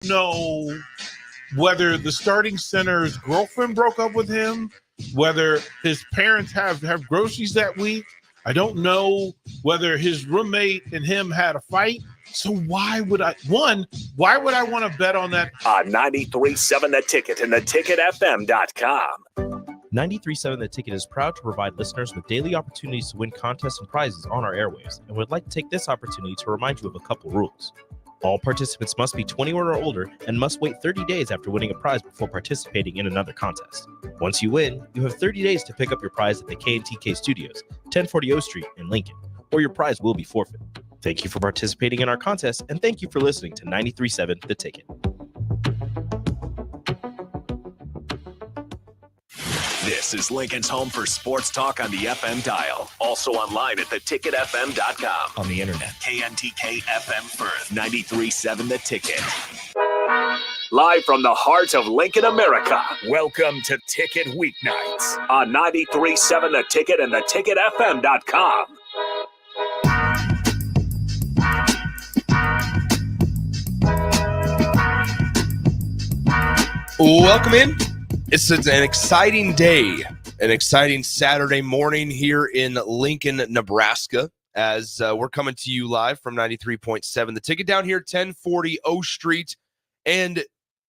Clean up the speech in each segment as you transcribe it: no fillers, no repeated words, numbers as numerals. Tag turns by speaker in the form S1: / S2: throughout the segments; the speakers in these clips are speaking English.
S1: know whether the starting center's girlfriend broke up with him, whether his parents have groceries that week. I don't know whether his roommate and him had a fight. So why would I want to bet on that?
S2: On 93.7 The Ticket and theticketfm.com.
S3: 93.7 The Ticket is proud to provide listeners with daily opportunities to win contests and prizes on our airwaves, and would like to take this opportunity to remind you of a couple rules. All participants must be 21 or older and must wait 30 days after winning a prize before participating in another contest. Once you win, you have 30 days to pick up your prize at the K&TK Studios, 1040 O Street in Lincoln, or your prize will be forfeit. Thank you for participating in our contest, and thank you for listening to 93.7 The Ticket.
S2: This is Lincoln's home for sports talk on the FM dial. Also online at theticketfm.com.
S3: On the internet,
S2: KNTK FM Firth, 93.7 The Ticket. Live from the heart of Lincoln, America. Welcome to Ticket Weeknights on 93.7 The Ticket and theticketfm.com.
S4: Welcome in. It's an exciting day, an exciting Saturday morning here in Lincoln, Nebraska, as we're coming to you live from 93.7 The Ticket down here, 1040 O Street, and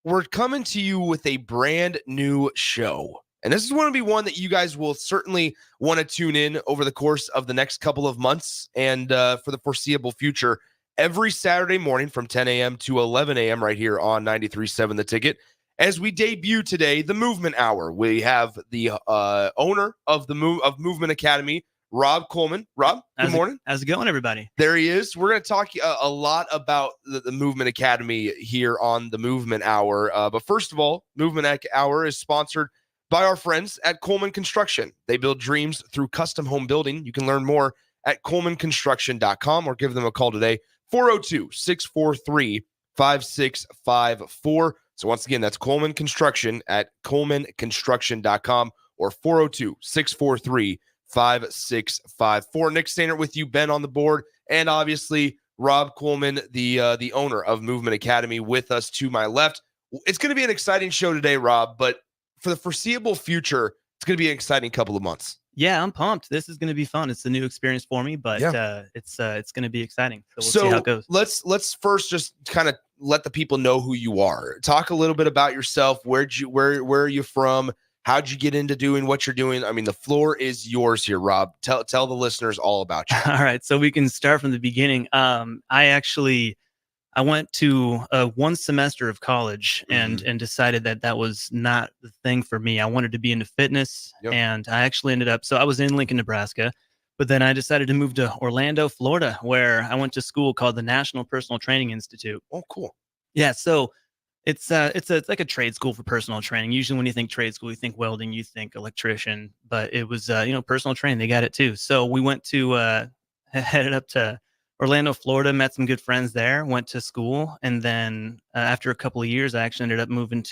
S4: we're coming to you with a brand new show. And this is going to be one that you guys will certainly want to tune in over the course of the next couple of months and for the foreseeable future. Every Saturday morning from 10 a.m. to 11 a.m. right here on 93.7 The Ticket. As we debut today, the Movement Hour, we have the owner of Movement Academy, Rob Coleman. Rob, good morning.
S5: How's it going, everybody?
S4: There he is. We're going to talk a lot about the Movement Academy here on the Movement Hour. But first of all, Movement Hour is sponsored by our friends at Coleman Construction. They build dreams through custom home building. You can learn more at colemanconstruction.com or give them a call today, 402-643-5654. So once again, that's Coleman Construction at colemanconstruction.com or 402-643-5654. Nick Stainer with you, Ben on the board, and obviously Rob Coleman, the owner of Movement Academy, with us to my left. It's going to be an exciting show today, Rob, but for the foreseeable future, it's going to be an exciting couple of months.
S5: Yeah, I'm pumped. This is going to be fun. It's a new experience for me, but it's going to be exciting. So we'll see how it goes.
S4: Let's first just kind of let the people know who you are. Talk a little bit about yourself. Where are you from? How'd you get into doing what you're doing? I mean, the floor is yours here, Rob. Tell the listeners all about you.
S5: All right, so we can start from the beginning. I went to one semester of college and decided that was not the thing for me. I wanted to be into fitness, and I actually ended up. So I was in Lincoln, Nebraska, but then I decided to move to Orlando, Florida, where I went to school called the National Personal Training Institute.
S4: Oh, cool.
S5: Yeah, so it's like a trade school for personal training. Usually, when you think trade school, you think welding, you think electrician, but it was personal training. They got it too. So we went to headed up to Orlando, Florida, met some good friends there, went to school. And then after a couple of years, I actually ended up moving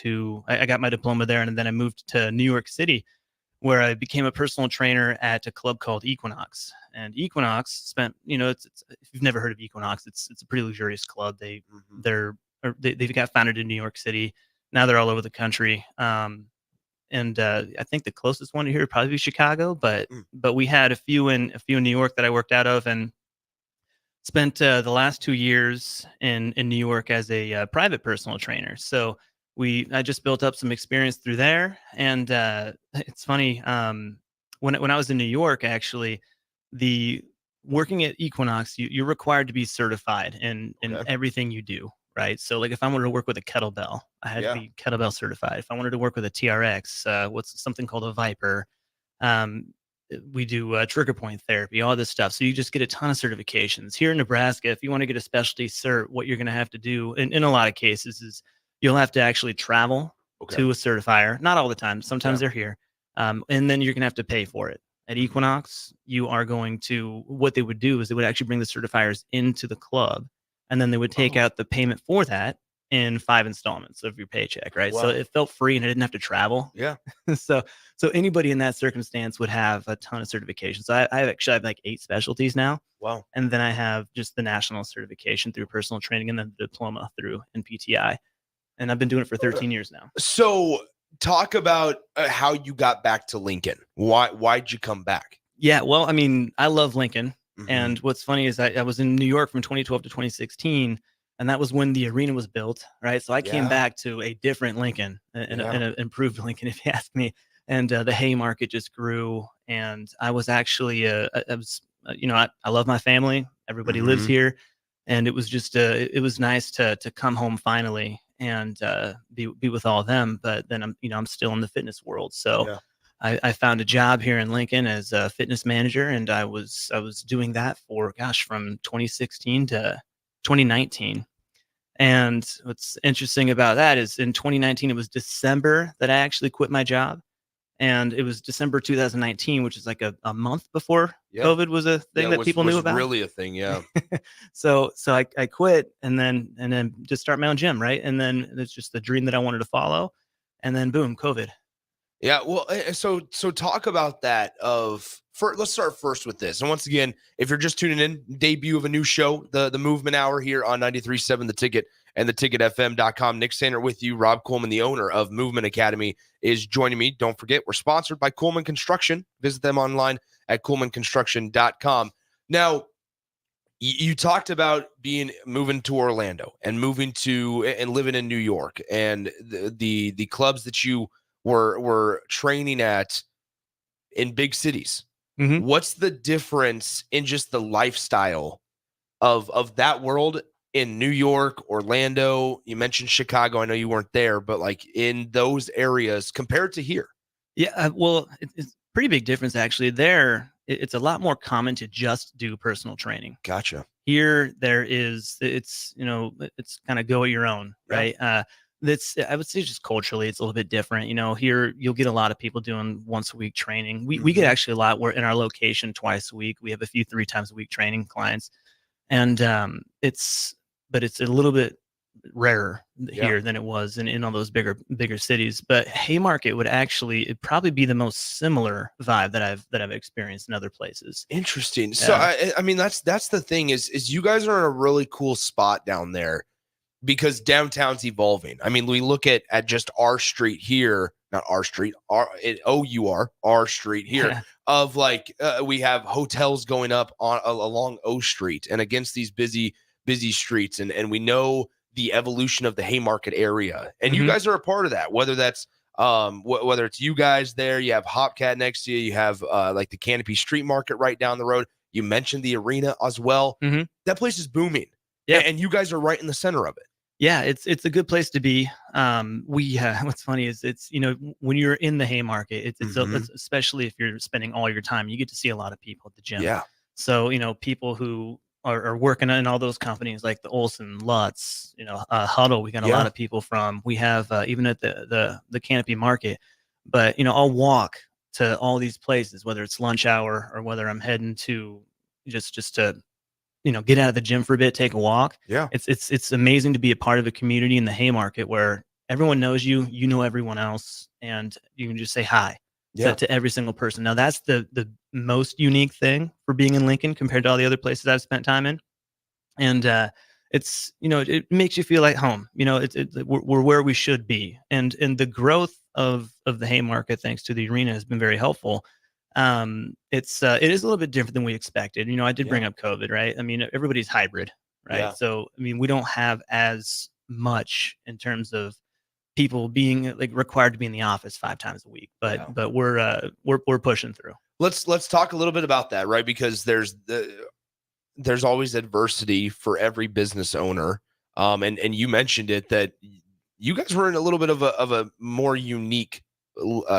S5: I got my diploma there. And then I moved to New York City, where I became a personal trainer at a club called Equinox. And Equinox spent, it's if you've never heard of Equinox, it's a pretty luxurious club. They've got founded in New York City. Now they're all over the country. I think the closest one to here would probably be Chicago, but we had a few in New York that I worked out of, and spent the last 2 years in New York as a private personal trainer. So I just built up some experience through there. And it's funny, when I was in New York, actually, working at Equinox, you're required to be certified in everything you do, right? So like if I wanted to work with a kettlebell, I had to be kettlebell certified. If I wanted to work with a TRX, what's something called a Viper, we do trigger point therapy, all this stuff. So you just get a ton of certifications. Here in Nebraska, if you want to get a specialty cert, what you're going to have to do in a lot of cases is you'll have to actually travel to a certifier. Not all the time. Sometimes they're here. And then you're going to have to pay for it. At Equinox, what they would do is they would actually bring the certifiers into the club, and then they would take out the payment for that in 5 installments of your paycheck, right? Wow. So it felt free and I didn't have to travel.
S4: Yeah.
S5: So anybody in that circumstance would have a ton of certifications. So I have like 8 specialties now.
S4: Wow.
S5: And then I have just the national certification through personal training and then the diploma through NPTI. and I've been doing it for 13 years now.
S4: So talk about how you got back to Lincoln. Why'd you come back?
S5: Yeah, well, I mean, I love Lincoln.
S4: Mhm.
S5: And what's funny is I was in New York from 2012 to 2016, and that was when the arena was built, right? So I came
S4: Yeah.
S5: back to a different Lincoln, and
S4: Yeah.
S5: an improved Lincoln, if you ask me. And the Haymarket just grew, and I was actually, I was, I love my family. Everybody lives
S4: Mhm.
S5: here, and it was just, it was nice to come home finally and be with all of them. But then I'm still in the fitness world, so.
S4: Yeah.
S5: I found a job here in Lincoln as a fitness manager, and I was doing that for from 2016 to 2019. And what's interesting about that is in 2019 it was December that I actually quit my job, and it was December 2019, which is like a month before
S4: Yeah.
S5: COVID was a thing that people knew about.
S4: Really a thing, yeah.
S5: So I quit and then just start my own gym, right? And then it's just the dream that I wanted to follow, and then boom, COVID.
S4: Yeah, well, so talk about that. Let's start first with this. And once again, if you're just tuning in, debut of a new show, the Movement Hour here on 93.7 The Ticket and theticketfm.com. Nick Sander with you. Rob Coleman, the owner of Movement Academy, is joining me. Don't forget, we're sponsored by Coleman Construction. Visit them online at colemanconstruction.com. Now, you talked about moving to Orlando and moving to and living in New York, and the clubs that you were training at in big cities.
S5: Mhm.
S4: What's the difference in just the lifestyle of that world in New York, Orlando? You mentioned Chicago. I know you weren't there, but like in those areas compared to here.
S5: Yeah, well, it's a pretty big difference actually. There, it's a lot more common to just do personal training.
S4: Gotcha.
S5: Here, it's kind of go at your own,
S4: Yeah.
S5: right? I would say just culturally, it's a little bit different. Here you'll get a lot of people doing once a week training. We get actually a lot. We're in our location twice a week. We have a few 3 times a week training clients, and it's a little bit rarer here than it was in all those bigger cities. But Haymarket it'd probably be the most similar vibe that I've experienced in other places.
S4: Interesting. So I mean that's the thing is you guys are in a really cool spot down there because downtown's evolving. I mean, we look at just our street here, not our street, our street here of like we have hotels going up along O Street and against these busy streets, and we know the evolution of the Haymarket area, and you guys are a part of that. Whether that's whether it's you guys there, you have Hopcat next to you, you have like the Canopy Street Market right down the road. You mentioned the arena as well. That place is booming.
S5: Yeah,
S4: and you guys are right in the center of it.
S5: Yeah, it's a good place to be. What's funny is it's when you're in the Haymarket, it's especially if you're spending all your time, you get to see a lot of people at the gym.
S4: Yeah.
S5: So people who are working in all those companies like the Olsen, Lutz, Huddle. We got a lot of people from. We have even at the Canopy Market, but I'll walk to all these places, whether it's lunch hour or whether I'm heading to just to get out of the gym for a bit, take a walk.
S4: Yeah.
S5: It's amazing to be a part of a community in the Haymarket where everyone knows you know everyone else, and you can just say hi to every single person. Now that's the most unique thing for being in Lincoln compared to all the other places I've spent time in. And it's, it makes you feel like home. We're where we should be. And the growth of the Haymarket, thanks to the arena, has been very helpful. It is a little bit different than we expected. I did bring up COVID, right? I mean, everybody's hybrid, right?
S4: Yeah.
S5: So, I mean, we don't have as much in terms of people being like required to be in the office 5 times a week, but we're pushing through.
S4: Let's talk a little bit about that, right? Because there's always adversity for every business owner. And you mentioned it that you guys were in a little bit of a more unique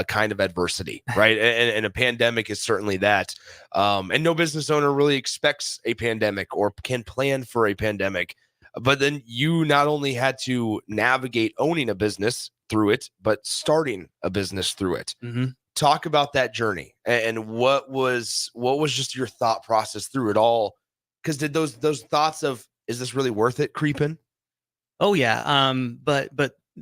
S4: kind of adversity, right? And a pandemic is certainly that. And no business owner really expects a pandemic or can plan for a pandemic. But then you not only had to navigate owning a business through it, but starting a business through it. Talk about that journey and what was just your thought process through it all? Because did those thoughts of, is this really worth it, creep in?
S5: Oh yeah. But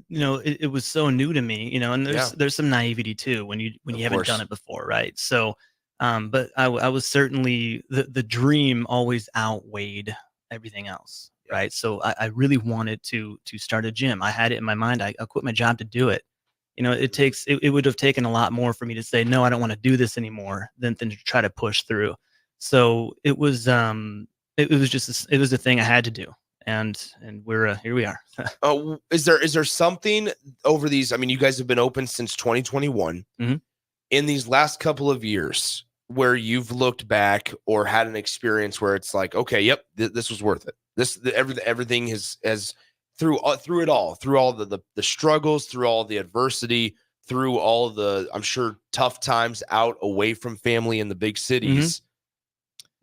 S5: it was so new to me, and there's some naivety too when you haven't done it before, right? So, but I was certainly the dream always outweighed everything else.
S4: Yeah.
S5: right? So I really wanted to start a gym. I had it in my mind. I quit my job to do it. It would have taken a lot more for me to say no, I don't want to do this anymore than to try to push through. So it was it was a thing I had to do, and we're here we are.
S4: Is there something over these? I mean, you guys have been open since 2021.
S5: Mhm.
S4: In these last couple of years, where you've looked back or had an experience where it's like, okay, yep, this was worth it. Everything has through it all, through all the struggles, through all the adversity, through all the, I'm sure, tough times out away from family in the big cities.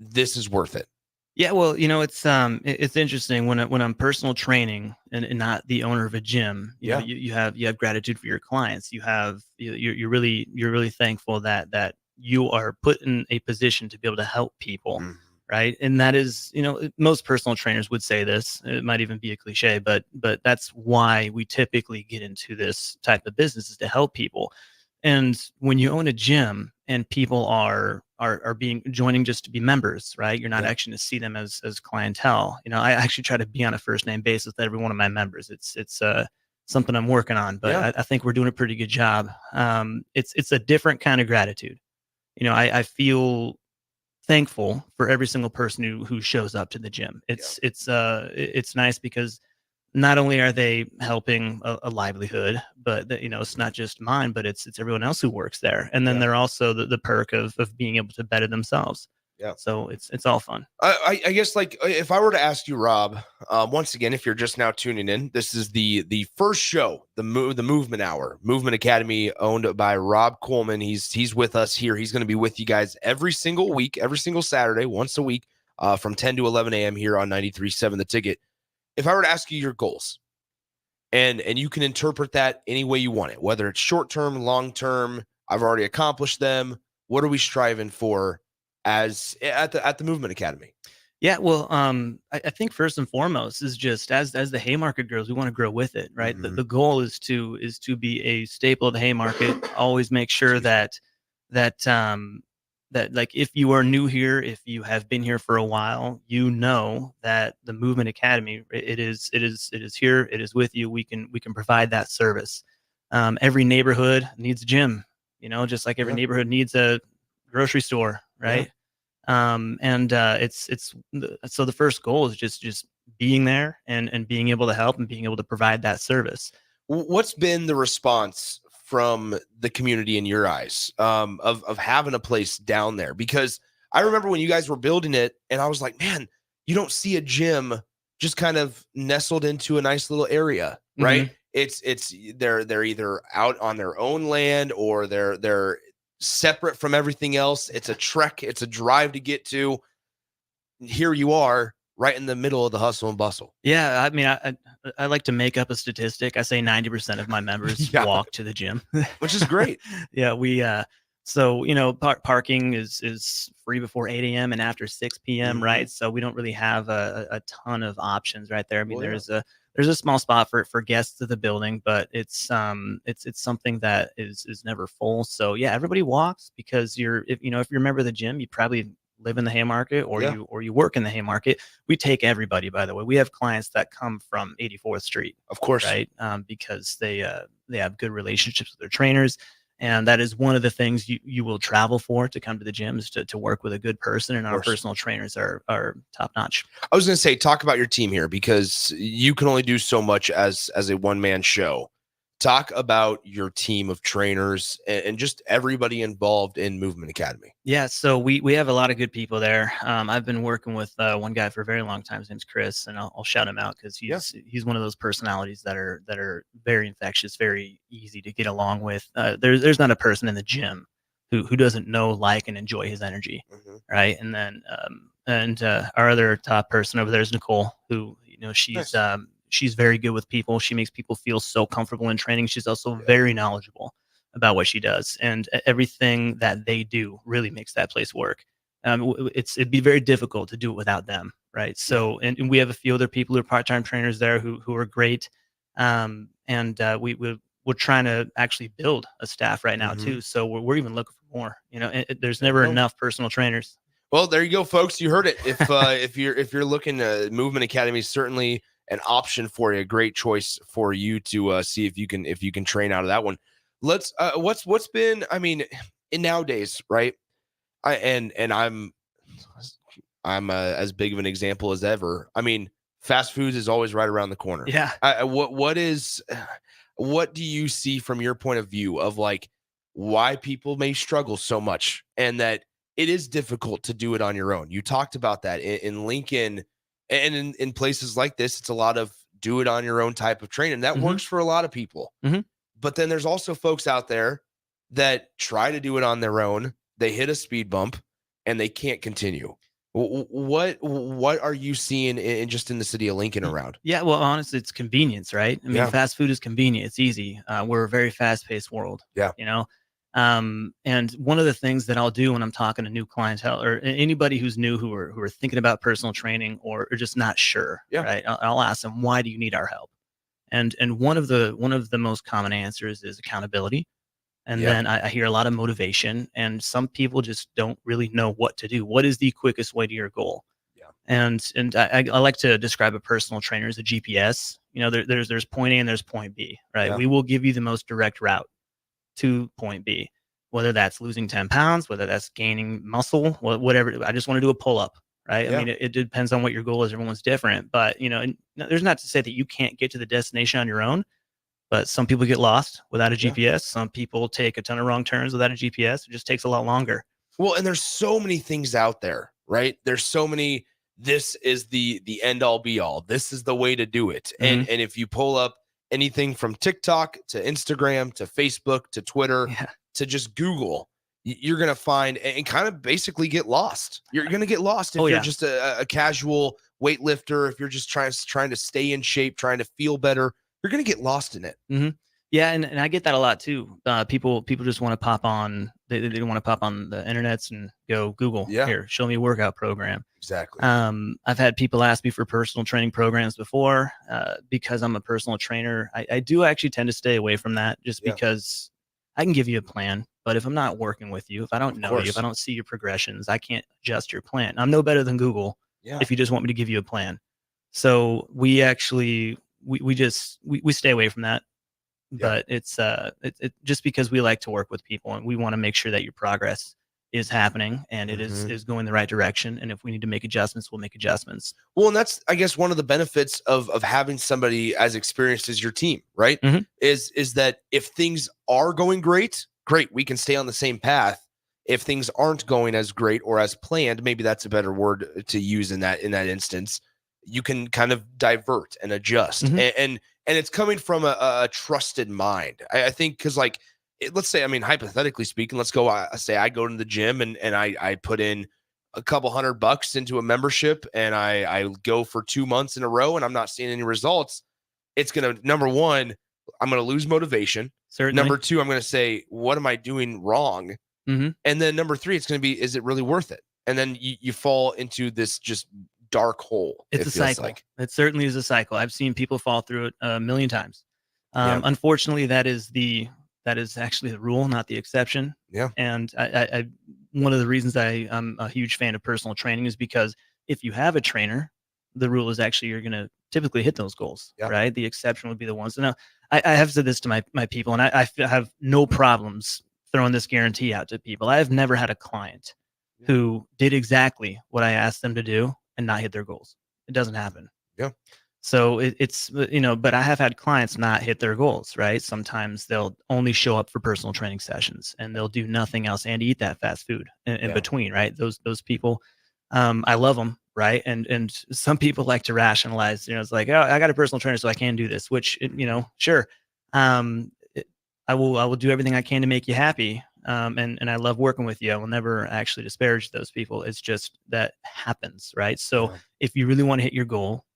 S4: This is worth it.
S5: Yeah, well, it's interesting when I'm personal training and not the owner of a gym. You have gratitude for your clients. You're really thankful that you are put in a position to be able to help people, right? And that is, most personal trainers would say this. It might even be a cliche, but that's why we typically get into this type of business, is to help people. And when you own a gym and people are joining just to be members, right? You're not actually to see them as clientele. I actually try to be on a first name basis with every one of my members. It's something I'm working on, but I think we're doing a pretty good job. It's a different kind of gratitude. I feel thankful for every single person who shows up to the gym. It's nice because not only are they helping a livelihood, but it's not just mine, but it's everyone else who works there. And then they're also the perk of being able to better themselves. Yeah. So it's all fun.
S4: I guess, like, if I were to ask you, Rob, once again, if you're just now tuning in, this is the first show, the Movement Hour, Movement Academy, owned by Rob Coleman. He's with us here. He's going to be with you guys every single week, every single Saturday, once a week, from 10 to 11 a.m. here on 93.7 The Ticket. If I were to ask you your goals, and you can interpret that any way you want it, whether it's short-term, long-term, I've already accomplished them. What are we striving for as at the Movement Academy?
S5: Yeah, well, I think first and foremost is just as the Haymarket grows, we want to grow with it, right? The goal is to be a staple of the Haymarket. Always make sure that like, if you are new here, if you have been here for a while, that the Movement Academy, it is here, it is with you. We can provide that service. Every neighborhood needs a gym, just like every neighborhood needs a grocery store, right? So the first goal is just being there and being able to help and being able to provide that service.
S4: What's been the response from the community in your eyes, of having a place down there? Because I remember when you guys were building it, and I was like, man, you don't see a gym just kind of nestled into a nice little area, right? They're either out on their own land, or they're separate from everything else. It's a trek, it's a drive to get to. Here you are, right in the middle of the hustle and bustle.
S5: Yeah, I mean, I like to make up a statistic. I say 90% of my members walk to the gym,
S4: which is great.
S5: Yeah, so parking is free before 8 a.m. and after 6 p.m. Right? So we don't really have a ton of options right there. I mean, there's a small spot for guests of the building, but it's something that is never full. So yeah, everybody walks, because if you're a member of the gym, you probably live in the Haymarket, or you work in the Haymarket. We take everybody, by the way. We have clients that come from 84th Street,
S4: of course,
S5: right? Because they have good relationships with their trainers. And that is one of the things you will travel for, to come to the gym, is to work with a good person. And our personal trainers are top notch.
S4: I was going to say, talk about your team here, because you can only do so much as a one-man show. Talk about your team of trainers and just everybody involved in Movement Academy.
S5: Yeah, so we have a lot of good people there. I've been working with one guy for a very long time. His name's Chris, and I'll shout him out because he's one of those personalities that are very infectious, very easy to get along with. There's not a person in the gym who doesn't know, like, and enjoy his energy, right? And then our other top person over there is Nicole, who she's very good with people. She makes people feel so comfortable in training. She's also very knowledgeable about what she does, and everything that they do really makes that place work. It'd be very difficult to do it without them, right? So, and we have a few other people who are part-time trainers there who are great. We're trying to actually build a staff right now too. So we're even looking for more. There's never enough personal trainers.
S4: Well, there you go, folks. You heard it. If you're looking, Movement Academy is certainly an option for you. A great choice for you to see if you can train out of that one. Let's what's been, I mean, in nowadays, right? I'm as big of an example as ever. I mean, fast foods is always right around the corner.
S5: Yeah.
S4: What do you see from your point of view of like why people may struggle so much and that it is difficult to do it on your own? You talked about that in Lincoln and in places like this. It's a lot of do it on your own type of training. That works for a lot of people. But then there's also folks out there that try to do it on their own. They hit a speed bump and they can't continue. What are you seeing in just in the city of Lincoln around?
S5: Yeah, well, honestly, it's convenience, right? I mean, fast food is convenient. It's easy. We're a very fast-paced world.
S4: Yeah.
S5: You know, and one of the things that I'll do when I'm talking to new clientele or anybody who's new who are thinking about personal training or just not sure, right? I'll ask them, why do you need our help? And one of the most common answers is accountability. And then I hear a lot of motivation, and some people just don't really know what to do. What is the quickest way to your goal? Yeah. And I like to describe a personal trainer as a GPS. You know, there's point A and there's point B, right?
S4: Yeah.
S5: We will give you the most direct route to point B, whether that's losing 10 pounds, whether that's gaining muscle, whatever. I just want to do a pull up, right?
S4: Yeah.
S5: I mean, it depends on what your goal is. Everyone's different, but you know, and there's not to say that you can't get to the destination on your own. But some people get lost without a GPS. Some people take a ton of wrong turns without a GPS. It just takes a lot longer.
S4: Well, and there's so many things out there, right? There's so many, this is the end all be all. This is the way to do it. And if you pull up anything from TikTok to Instagram to Facebook to Twitter to just Google, you're going to find and kind of basically get lost. You're going to get lost if you're just a casual weightlifter, if you're just trying to stay in shape, trying to feel better. You're going to get lost in it.
S5: Yeah. And I get that a lot too. People just want to pop on, they want to pop on the internets and go Google, here, show me a workout program.
S4: Exactly.
S5: I've had people ask me for personal training programs before because I'm a personal trainer. I do actually tend to stay away from that just because I can give you a plan, but if I'm not working with you, if I don't know you, if I don't see your progressions, I can't adjust your plan. I'm no better than Google if you just want me to give you a plan. So we actually, we stay away from that, but it's just because we like to work with people and we want to make sure that your progress is happening and it is going the right direction. And if we need to make adjustments, we'll make adjustments.
S4: Well, and that's, I guess, one of the benefits of having somebody as experienced as your team, right? Is that if things are going great, we can stay on the same path. If things aren't going as great or as planned, maybe that's a better word to use in that instance, you can kind of divert and adjust. And it's coming from a trusted mind. I think because like, let's say, I mean, hypothetically speaking, let's go, say I go to the gym and I put in a couple $100 into a membership and I go for 2 months in a row and I'm not seeing any results. It's going to, number one, I'm going to lose motivation.
S5: Certainly.
S4: Number two, I'm going to say, what am I doing wrong? And then number three, it's going to be, is it really worth it? And then you fall into this just dark hole.
S5: It's a cycle. It certainly is a cycle. I've seen people fall through it a million times. Unfortunately, that is actually the rule, not the exception. Yeah. And I one of the reasons I'm a huge fan of personal training is because if you have a trainer, the rule is actually you're going to typically hit those goals, right? The exception would be the ones. Now, I have said this to my people, and I have no problems throwing this guarantee out to people. I have never had a client who did exactly what I asked them to do and not hit their goals. It doesn't happen. Yeah. So it's, but I have had clients not hit their goals, right? Sometimes they'll only show up for personal training sessions and they'll do nothing else and eat that fast food in between, right? Those people, I love them, right? And some people like to rationalize, it's like, oh, I got a personal trainer, so I can do this, which, sure. I will do everything I can to make you happy. And I love working with you. I will never actually disparage those people. It's just that happens, right? So if you really want to hit your goal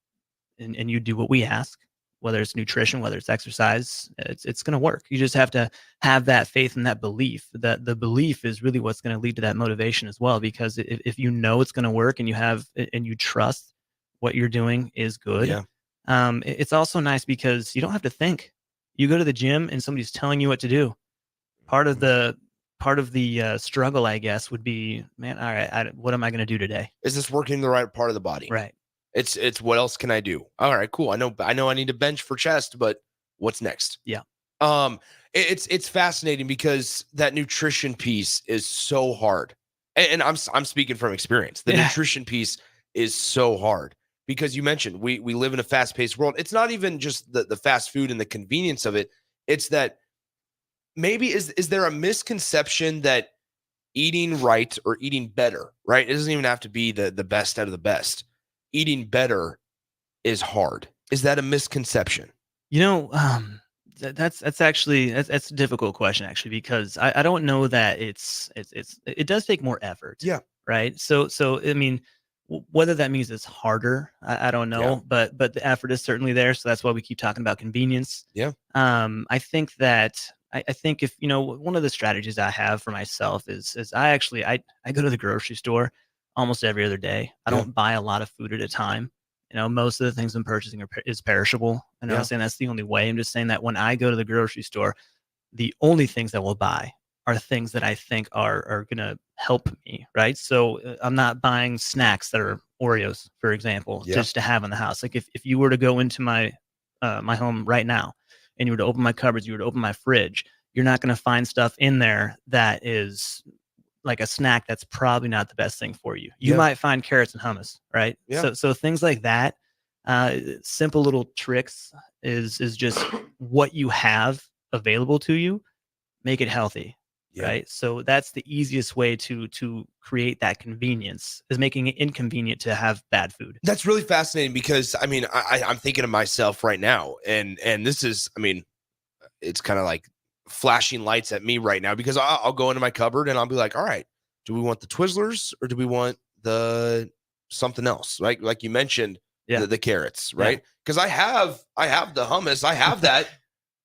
S5: and you do what we ask, whether it's nutrition, whether it's exercise, it's going to work. You just have to have that faith and that belief. That the belief is really what's going to lead to that motivation as well. Because if you know it's going to work and you trust what you're doing is good, it's also nice because you don't have to think. You go to the gym and somebody's telling you what to do. Part of the part of the struggle, I guess, would be, man, all right, what am I going to do today?
S4: Is this working the right part of the body?
S5: Right.
S4: It's what else can I do? All right, cool. I know I need a bench for chest, but what's next?
S5: Yeah.
S4: It's fascinating because that nutrition piece is so hard. And I'm speaking from experience. The nutrition piece is so hard because you mentioned we live in a fast-paced world. It's not even just the fast food and the convenience of it. It's that maybe is there a misconception that eating right or eating better, right? It doesn't even have to be the best out of the best. Eating better is hard. Is that a misconception?
S5: That's actually that's a difficult question actually, because I don't know that it does take more effort.
S4: Yeah.
S5: Right. So I mean, whether that means it's harder, I don't know, but the effort is certainly there. So that's why we keep talking about convenience.
S4: Yeah.
S5: I think that I think if one of the strategies I have for myself is I go to the grocery store almost every other day. I don't buy a lot of food at a time. Most of the things I'm purchasing is perishable. And I'm not saying that's the only way. I'm just saying that when I go to the grocery store, the only things I will buy are things that I think are going to help me. Right. So I'm not buying snacks that are Oreos, for example, just to have in the house. Like if you were to go into my home right now and you were to open my cupboards, you were to open my fridge, you're not going to find stuff in there that is like a snack that's probably not the best thing for you. You might find carrots and hummus, right?
S4: Yeah.
S5: So things like that, simple little tricks is just what you have available to you, make it healthy, right? So that's the easiest way to create that convenience, is making it inconvenient to have bad food.
S4: That's really fascinating because I mean, I'm thinking of myself right now, and this is, I mean, it's kind of like flashing lights at me right now because I'll go into my cupboard and I'll be like, all right, do we want the Twizzlers or do we want the something else? Right? Like you mentioned, the carrots, right? Because I have the hummus, I have that,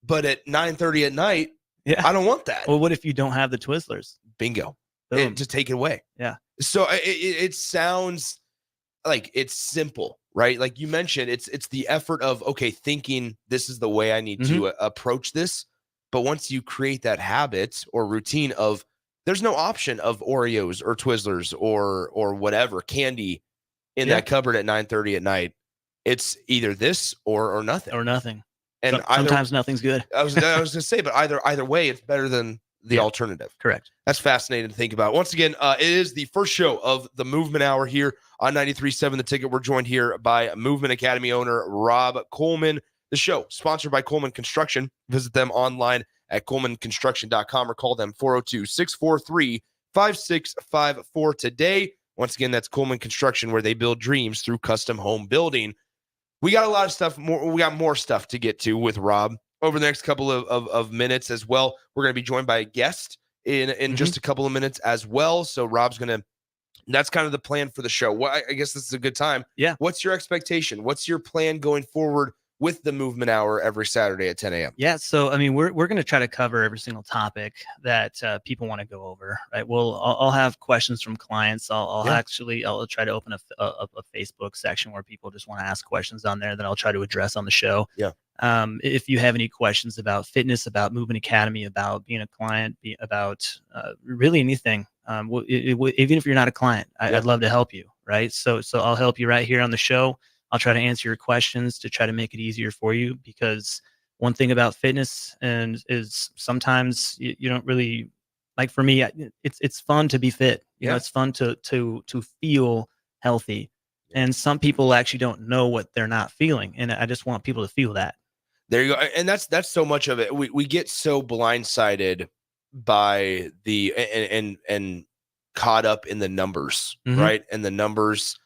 S4: but at 9:30 at night, I don't want that.
S5: Well, what if you don't have the Twizzlers?
S4: Bingo.
S5: Boom.
S4: To take it away.
S5: Yeah.
S4: So it sounds like it's simple, right? Like you mentioned, it's the effort of, okay, thinking this is the way I need to approach this. But once you create that habit or routine of, there's no option of Oreos or Twizzlers or whatever candy in that cupboard at 9:30 at night. It's either this or nothing.
S5: Or nothing.
S4: And
S5: sometimes nothing's good.
S4: I was gonna say, but either way, it's better than the alternative.
S5: Correct.
S4: That's fascinating to think about. Once again, it is the first show of the Movement Hour here on 93.7 The Ticket. We're joined here by Movement Academy owner Rob Coleman. The show sponsored by Coleman Construction. Visit them online at colemanconstruction.com or call them 402-643-5654 today. Once again, that's Coleman Construction, where they build dreams through custom home building. We got a lot of stuff more. We got more stuff to get to with Rob over the next couple of minutes as well. We're going to be joined by a guest in just a couple of minutes as well. So Rob's going to, that's kind of the plan for the show. Well, I guess this is a good time.
S5: Yeah.
S4: What's your expectation? What's your plan going forward with the Movement Hour every Saturday at 10 a.m.?
S5: Yeah. So, I mean, we're going to try to cover every single topic that people want to go over, right? I'll have questions from clients. I'll try to open a Facebook section where people just want to ask questions on there that I'll try to address on the show.
S4: Yeah.
S5: If you have any questions about fitness, about Movement Academy, about being a client, about really anything, even if you're not a client, I'd love to help you. Right. So I'll help you right here on the show. I'll try to answer your questions to try to make it easier for you, because one thing about fitness is sometimes you don't really, like for me, it's fun to be fit. You know, it's fun to feel healthy. And some people actually don't know what they're not feeling. And I just want people to feel that.
S4: There you go. And that's so much of it. We get so blindsided by the and caught up in the numbers, right? And the numbers,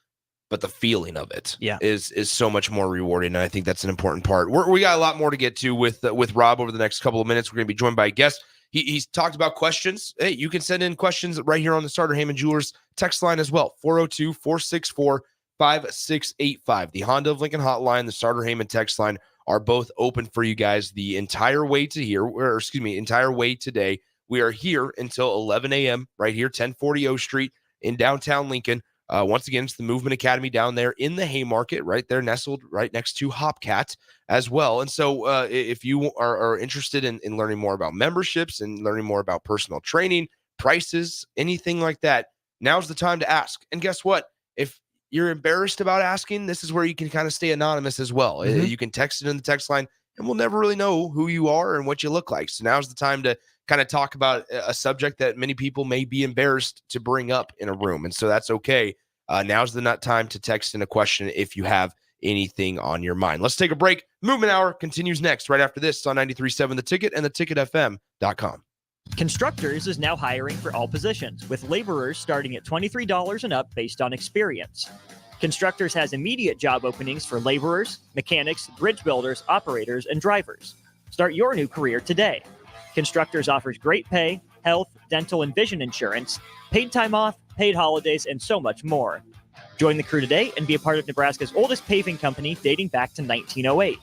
S4: but the feeling of it is so much more rewarding. And I think that's an important part. We got a lot more to get to with Rob over the next couple of minutes. We're going to be joined by a guest. He's talked about questions. Hey, you can send in questions right here on the Starter Heyman Jewelers text line as well. 402-464-5685. The Honda of Lincoln hotline, the Starter Heyman text line are both open for you guys the entire way entire way today. We are here until 11 a.m. right here, 1040 O Street in downtown Lincoln. Once again, it's the Movement Academy down there in the Haymarket, right there, nestled right next to Hopcat as well. And so if you are interested in learning more about memberships and learning more about personal training, prices, anything like that, now's the time to ask. And guess what? If you're embarrassed about asking, this is where you can kind of stay anonymous as well. You can text it in the text line, and we'll never really know who you are and what you look like. So now's the time to kind of talk about a subject that many people may be embarrassed to bring up in a room. And so that's okay. Now's the time to text in a question if you have anything on your mind. Let's take a break. Movement Hour continues next right after this on 93.7 The Ticket and theticketfm.com.
S6: Constructors is now hiring for all positions, with laborers starting at $23 and up based on experience. Constructors has immediate job openings for laborers, mechanics, bridge builders, operators, and drivers. Start your new career today. Constructors offers great pay, health, dental, and vision insurance, paid time off, paid holidays, and so much more. Join the crew today and be a part of Nebraska's oldest paving company dating back to 1908.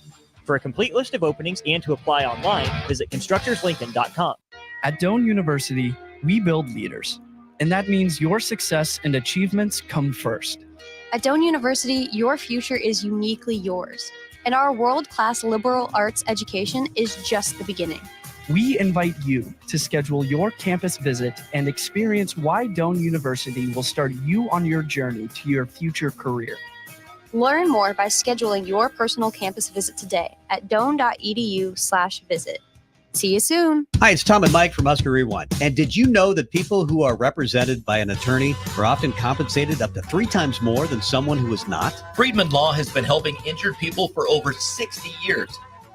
S6: For a complete list of openings and to apply online, visit constructorslincoln.com.
S7: At Doane University, we build leaders, and that means your success and achievements come first.
S8: At Doane University, your future is uniquely yours, and our world-class liberal arts education is just the beginning.
S7: We invite you to schedule your campus visit and experience why Doane University will start you on your journey to your future career.
S8: Learn more by scheduling your personal campus visit today at doane.edu/visit. See you soon.
S9: Hi, it's Tom and Mike from Husker Rewind. And did you know that people who are represented by an attorney are often compensated up to 3 times more than someone who is not?
S10: Friedman Law has been helping injured people for over 60 years.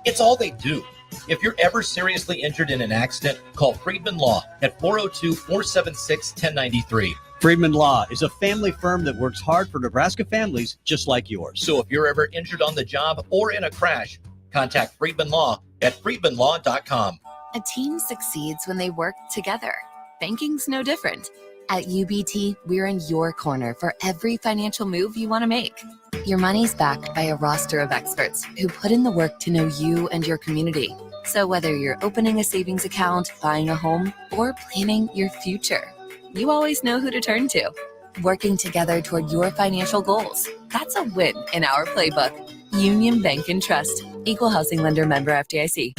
S10: It's all they do. If you're ever seriously injured in an accident, call Friedman Law at 402-476-1093.
S9: Friedman Law is a family firm that works hard for Nebraska families just like yours.
S10: So if you're ever injured on the job or in a crash, contact Friedman Law at friedmanlaw.com.
S11: A team succeeds when they work together. Banking's no different. At UBT, we're in your corner for every financial move you want to make. Your money's backed by a roster of experts who put in the work to know you and your community. So whether you're opening a savings account, buying a home, or planning your future, you always know who to turn to. Working together toward your financial goals. That's a win in our playbook. Union Bank and Trust. Equal housing lender, member FDIC.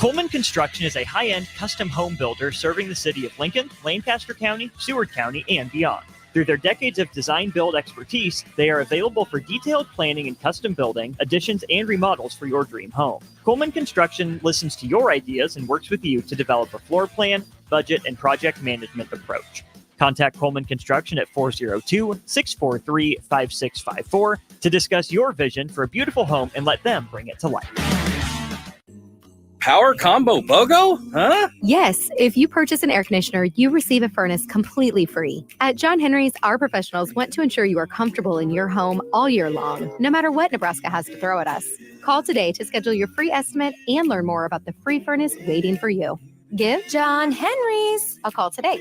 S6: Coleman Construction is a high-end custom home builder serving the city of Lincoln, Lancaster County, Seward County, and beyond. Through their decades of design-build expertise, they are available for detailed planning and custom building, additions, and remodels for your dream home. Coleman Construction listens to your ideas and works with you to develop a floor plan, budget, and project management approach. Contact Coleman Construction at 402-643-5654 to discuss your vision for a beautiful home and let them bring it to life.
S12: Power combo BOGO? Huh?
S13: Yes, if you purchase an air conditioner, you receive a furnace completely free. At John Henry's, our professionals want to ensure you are comfortable in your home all year long, no matter what Nebraska has to throw at us. Call today to schedule your free estimate and learn more about the free furnace waiting for you. Give John Henry's a call today.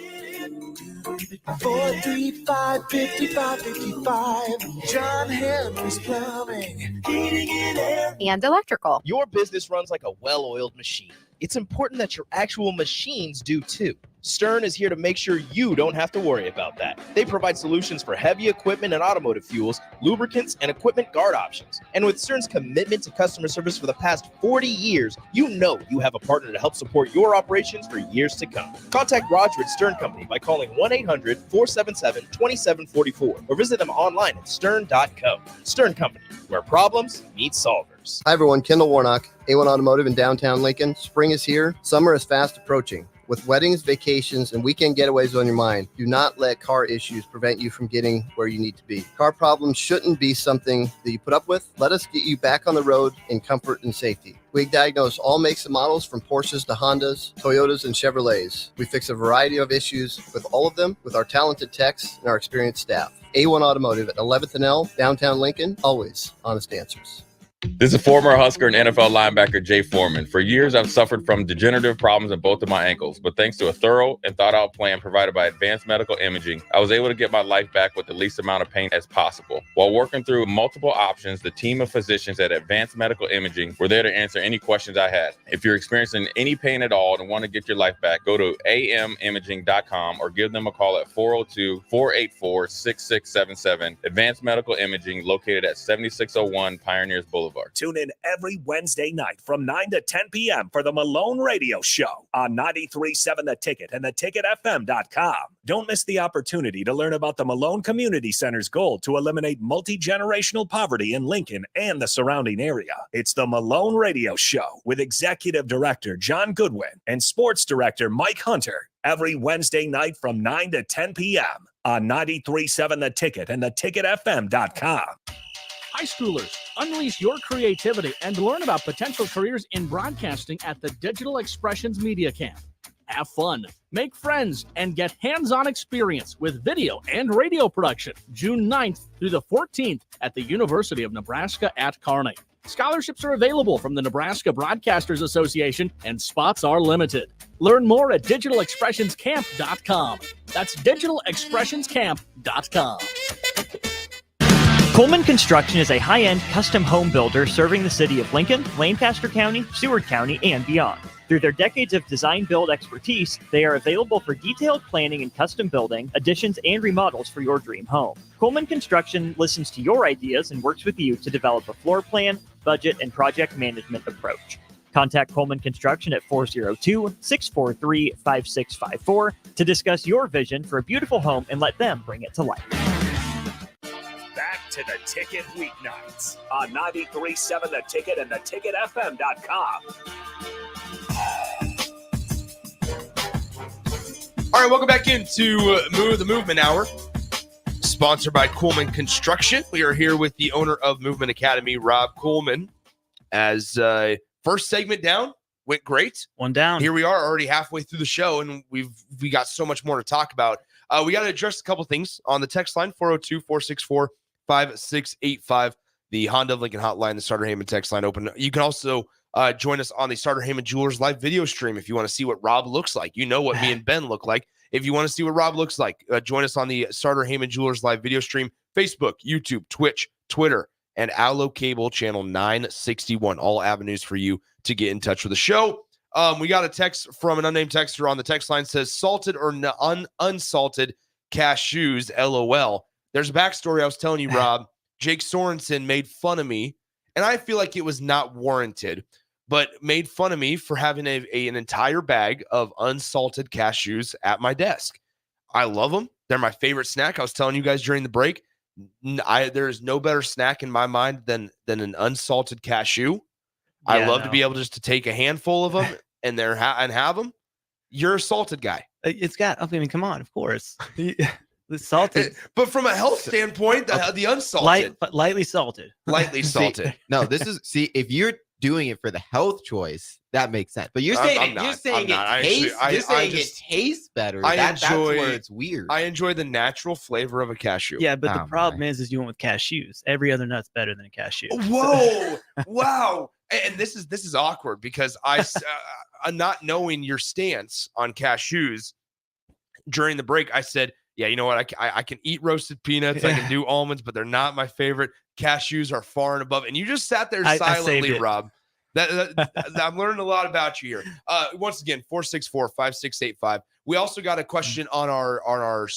S14: 435-5555. John Henry's Plumbing, Heating and Air,
S13: and Electrical.
S3: Your business runs like a well-oiled machine. It's important that your actual machines do too. Stern is here to make sure you don't have to worry about that. They provide solutions for heavy equipment and automotive fuels, lubricants, and equipment guard options. And with Stern's commitment to customer service for the past 40 years, you know you have a partner to help support your operations for years to come. Contact Roger at Stern Company by calling 1-800-477-2744 or visit them online at stern.co. Stern Company, where problems meet solvers.
S15: Hi everyone, Kendall Warnock, A1 Automotive in downtown Lincoln. Spring is here. Summer is fast approaching. With weddings, vacations, and weekend getaways on your mind, do not let car issues prevent you from getting where you need to be. Car problems shouldn't be something that you put up with. Let us get you back on the road in comfort and safety. We diagnose all makes and models from Porsches to Hondas, Toyotas, and Chevrolets. We fix a variety of issues with all of them with our talented techs and our experienced staff. A1 Automotive at 11th and L, downtown Lincoln, always honest answers.
S16: This is former Husker and NFL linebacker Jay Foreman. For years, I've suffered from degenerative problems in both of my ankles, but thanks to a thorough and thought-out plan provided by Advanced Medical Imaging, I was able to get my life back with the least amount of pain as possible. While working through multiple options, the team of physicians at Advanced Medical Imaging were there to answer any questions I had. If you're experiencing any pain at all and want to get your life back, go to amimaging.com or give them a call at 402-484-6677. Advanced Medical Imaging, located at 7601 Pioneers Boulevard
S4: Boulevard.
S2: Tune in every Wednesday night from 9 to 10 p.m. for the Malone Radio Show on 93.7 The Ticket and theticketfm.com. Don't miss the opportunity to learn about the Malone Community Center's goal to eliminate multi-generational poverty in Lincoln and the surrounding area. It's the Malone Radio Show with Executive Director John Goodwin and Sports Director Mike Hunter every Wednesday night from 9 to 10 p.m. on 93.7 The Ticket and theticketfm.com.
S17: High schoolers, unleash your creativity and learn about potential careers in broadcasting at the Digital Expressions Media Camp. Have fun, make friends, and get hands-on experience with video and radio production June 9th through the 14th at the University of Nebraska at Kearney. Scholarships are available from the Nebraska Broadcasters Association, and spots are limited. Learn more at digitalexpressionscamp.com. That's digitalexpressionscamp.com.
S6: Coleman Construction is a high-end custom home builder serving the city of Lincoln, Lancaster County, Seward County, and beyond. Through their decades of design-build expertise, they are available for detailed planning and custom building, additions, and remodels for your dream home. Coleman Construction listens to your ideas and works with you to develop a floor plan, budget, and project management approach. Contact Coleman Construction at 402-643-5654 to discuss your vision for a beautiful home and let them bring it to life.
S2: Back to The Ticket weeknights on 93.7 The Ticket and theticketfm.com.
S4: All right, welcome back into the Movement Hour, sponsored by Coleman Construction. We are here with the owner of Movement Academy, Rob Coleman. As first segment down, went great.
S5: One down.
S4: Here we are already halfway through the show, and we got so much more to talk about. We got to address a couple things on the text line, 402-464-5685, the Honda of Lincoln hotline, the Starter Heyman text line open. You can also join us on the Starter Heyman Jewelers live video stream if you want to see what Rob looks like. You know what me and Ben look like. If you want to see what Rob looks like, join us on the Starter Heyman Jewelers live video stream, Facebook, YouTube, Twitch, Twitter, and Allo Cable channel 961. All avenues for you to get in touch with the show. We got a text from an unnamed texter on the text line, says salted or unsalted cashews, LOL. There's a backstory I was telling you, Rob. Jake Sorensen made fun of me, and I feel like it was not warranted, but made fun of me for having an entire bag of unsalted cashews at my desk. I love them. They're my favorite snack. I was telling you guys during the break, there's no better snack in my mind than an unsalted cashew. Yeah, I love to be able just to take a handful of them and have them. You're a salted guy.
S5: It's got, I mean, come on, of course. The salted.
S4: But from a health standpoint, the unsalted.
S5: Lightly salted.
S4: Lightly salted.
S18: If you're doing it for the health choice, that makes sense. But you're saying it tastes better. That's where it's weird.
S4: I enjoy the natural flavor of a cashew.
S5: Yeah, but the problem is you went with cashews. Every other nut's better than a cashew.
S4: Whoa! Wow! And this is awkward because I'm not knowing your stance on cashews. During the break, I said, yeah, you know what? I can eat roasted peanuts. I can do almonds, but they're not my favorite. Cashews are far and above. And you just sat there silently, Rob. I'm learning a lot about you here. Once again, 464-5685. We also got a question on our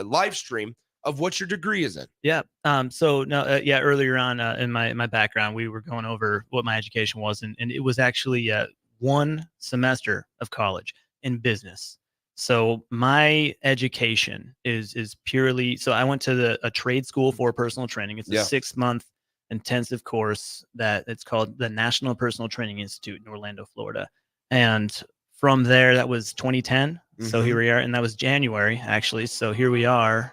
S4: live stream of what your degree is in.
S5: Yeah. Earlier on in my background, we were going over what my education was, and it was actually 1 semester of college in business. So my education is purely, so I went to a trade school for personal training. It's a 6-month intensive course that it's called the National Personal Training Institute in Orlando, Florida. And from there, that was 2010. Mm-hmm. So here we are. And that was January, actually. So here we are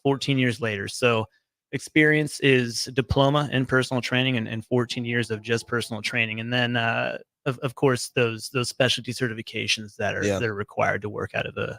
S5: 14 years later. So experience is diploma in personal training and 14 years of just personal training. And then, of course, those specialty certifications that are required to work out of a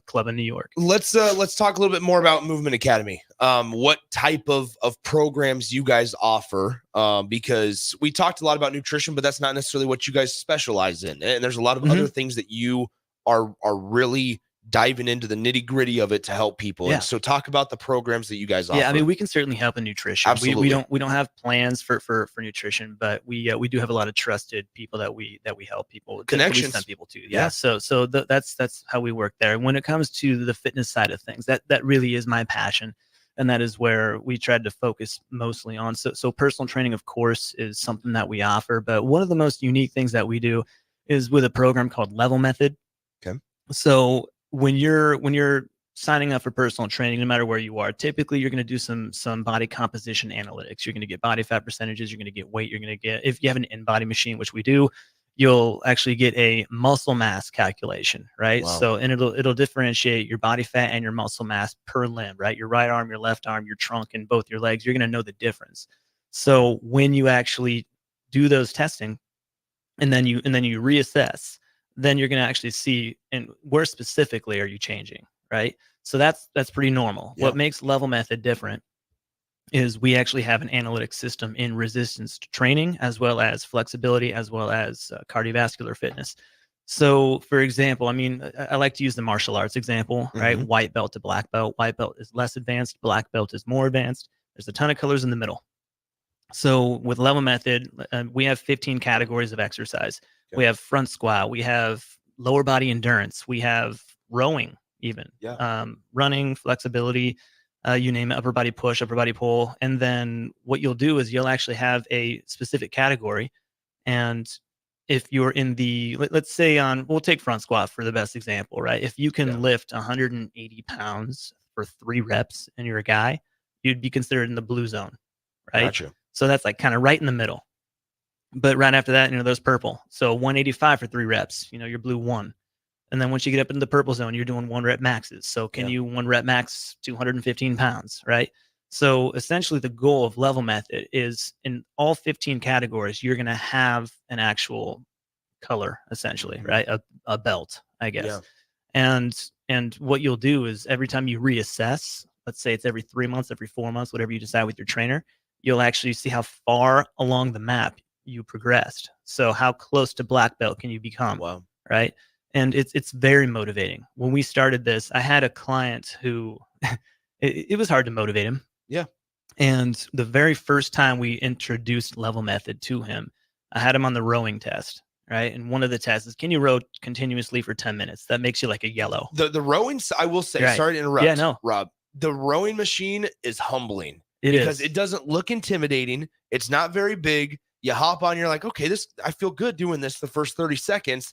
S5: club in New York.
S4: Let's talk a little bit more about Movement Academy. What type of programs you guys offer? Because we talked a lot about nutrition, but that's not necessarily what you guys specialize in. And there's a lot of other things that you are really diving into the nitty gritty of it to help people. Yeah. And so talk about the programs that you guys offer.
S5: Yeah, I mean, we can certainly help in nutrition.
S4: Absolutely.
S5: We don't have plans for nutrition, but we do have a lot of trusted people that we help people.
S4: Connections.
S5: Send people to. Yeah. So that's how we work there. When it comes to the fitness side of things, that really is my passion. And that is where we tried to focus mostly on. So personal training, of course, is something that we offer. But one of the most unique things that we do is with a program called Level Method.
S4: Okay.
S5: So when you're signing up for personal training, no matter where you are, typically you're going to do some body composition analytics. You're going to get body fat percentages. You're going to get weight. You're going to get, if you have an InBody machine, which we do, you'll actually get a muscle mass calculation, right?
S4: Wow.
S5: So, and it'll differentiate your body fat and your muscle mass per limb, right? Your right arm, your left arm, your trunk, and both your legs. You're going to know the difference. So when you actually do those testing, and then you reassess, then you're going to actually see, and where specifically are you changing, right? So that's pretty normal.
S4: Yeah.
S5: What makes Level Method different is we actually have an analytic system in resistance training, as well as flexibility, as well as cardiovascular fitness. So, for example, I mean, I like to use the martial arts example, right?
S4: Mhm.
S5: White belt to black belt. White belt is less advanced. Black belt is more advanced. There's a ton of colors in the middle. So with Level Method, we have 15 categories of exercise.
S4: Okay.
S5: We have front squat. We have lower body endurance. We have rowing, even running, flexibility, you name it, upper body push, upper body pull. And then what you'll do is you'll actually have a specific category. And if you're in the, let's say we'll take front squat for the best example, right? If you can lift 180 pounds for 3 reps and you're a guy, you'd be considered in the blue zone, right?
S4: Gotcha.
S5: So that's like kind of right in the middle. But right after that, there's purple. So 185 for 3 reps, you're blue 1. And then once you get up into the purple zone, you're doing 1 rep maxes. So can you 1 rep max 215 pounds, right? So essentially the goal of Level Method is in all 15 categories, you're going to have an actual color, essentially, right? A belt, I guess.
S4: Yeah.
S5: And what you'll do is every time you reassess, let's say it's every 3 months, every 4 months, whatever you decide with your trainer, you'll actually see how far along the map you progressed. So how close to black belt can you become?
S4: Wow.
S5: Right? And it's very motivating. When we started this, I had a client who it was hard to motivate him.
S4: Yeah.
S5: And the very first time we introduced Level Method to him, I had him on the rowing test, right? And one of the tests is, can you row continuously for 10 minutes? That makes you like a yellow.
S4: The rowing, I will say,
S5: Right.
S4: sorry to interrupt.
S5: Yeah, no.
S4: Rob. The rowing machine is humbling.
S5: It
S4: because
S5: is.
S4: it doesn't look intimidating. It's not very big. You hop on, you're like, okay, I feel good doing this the first 30 seconds.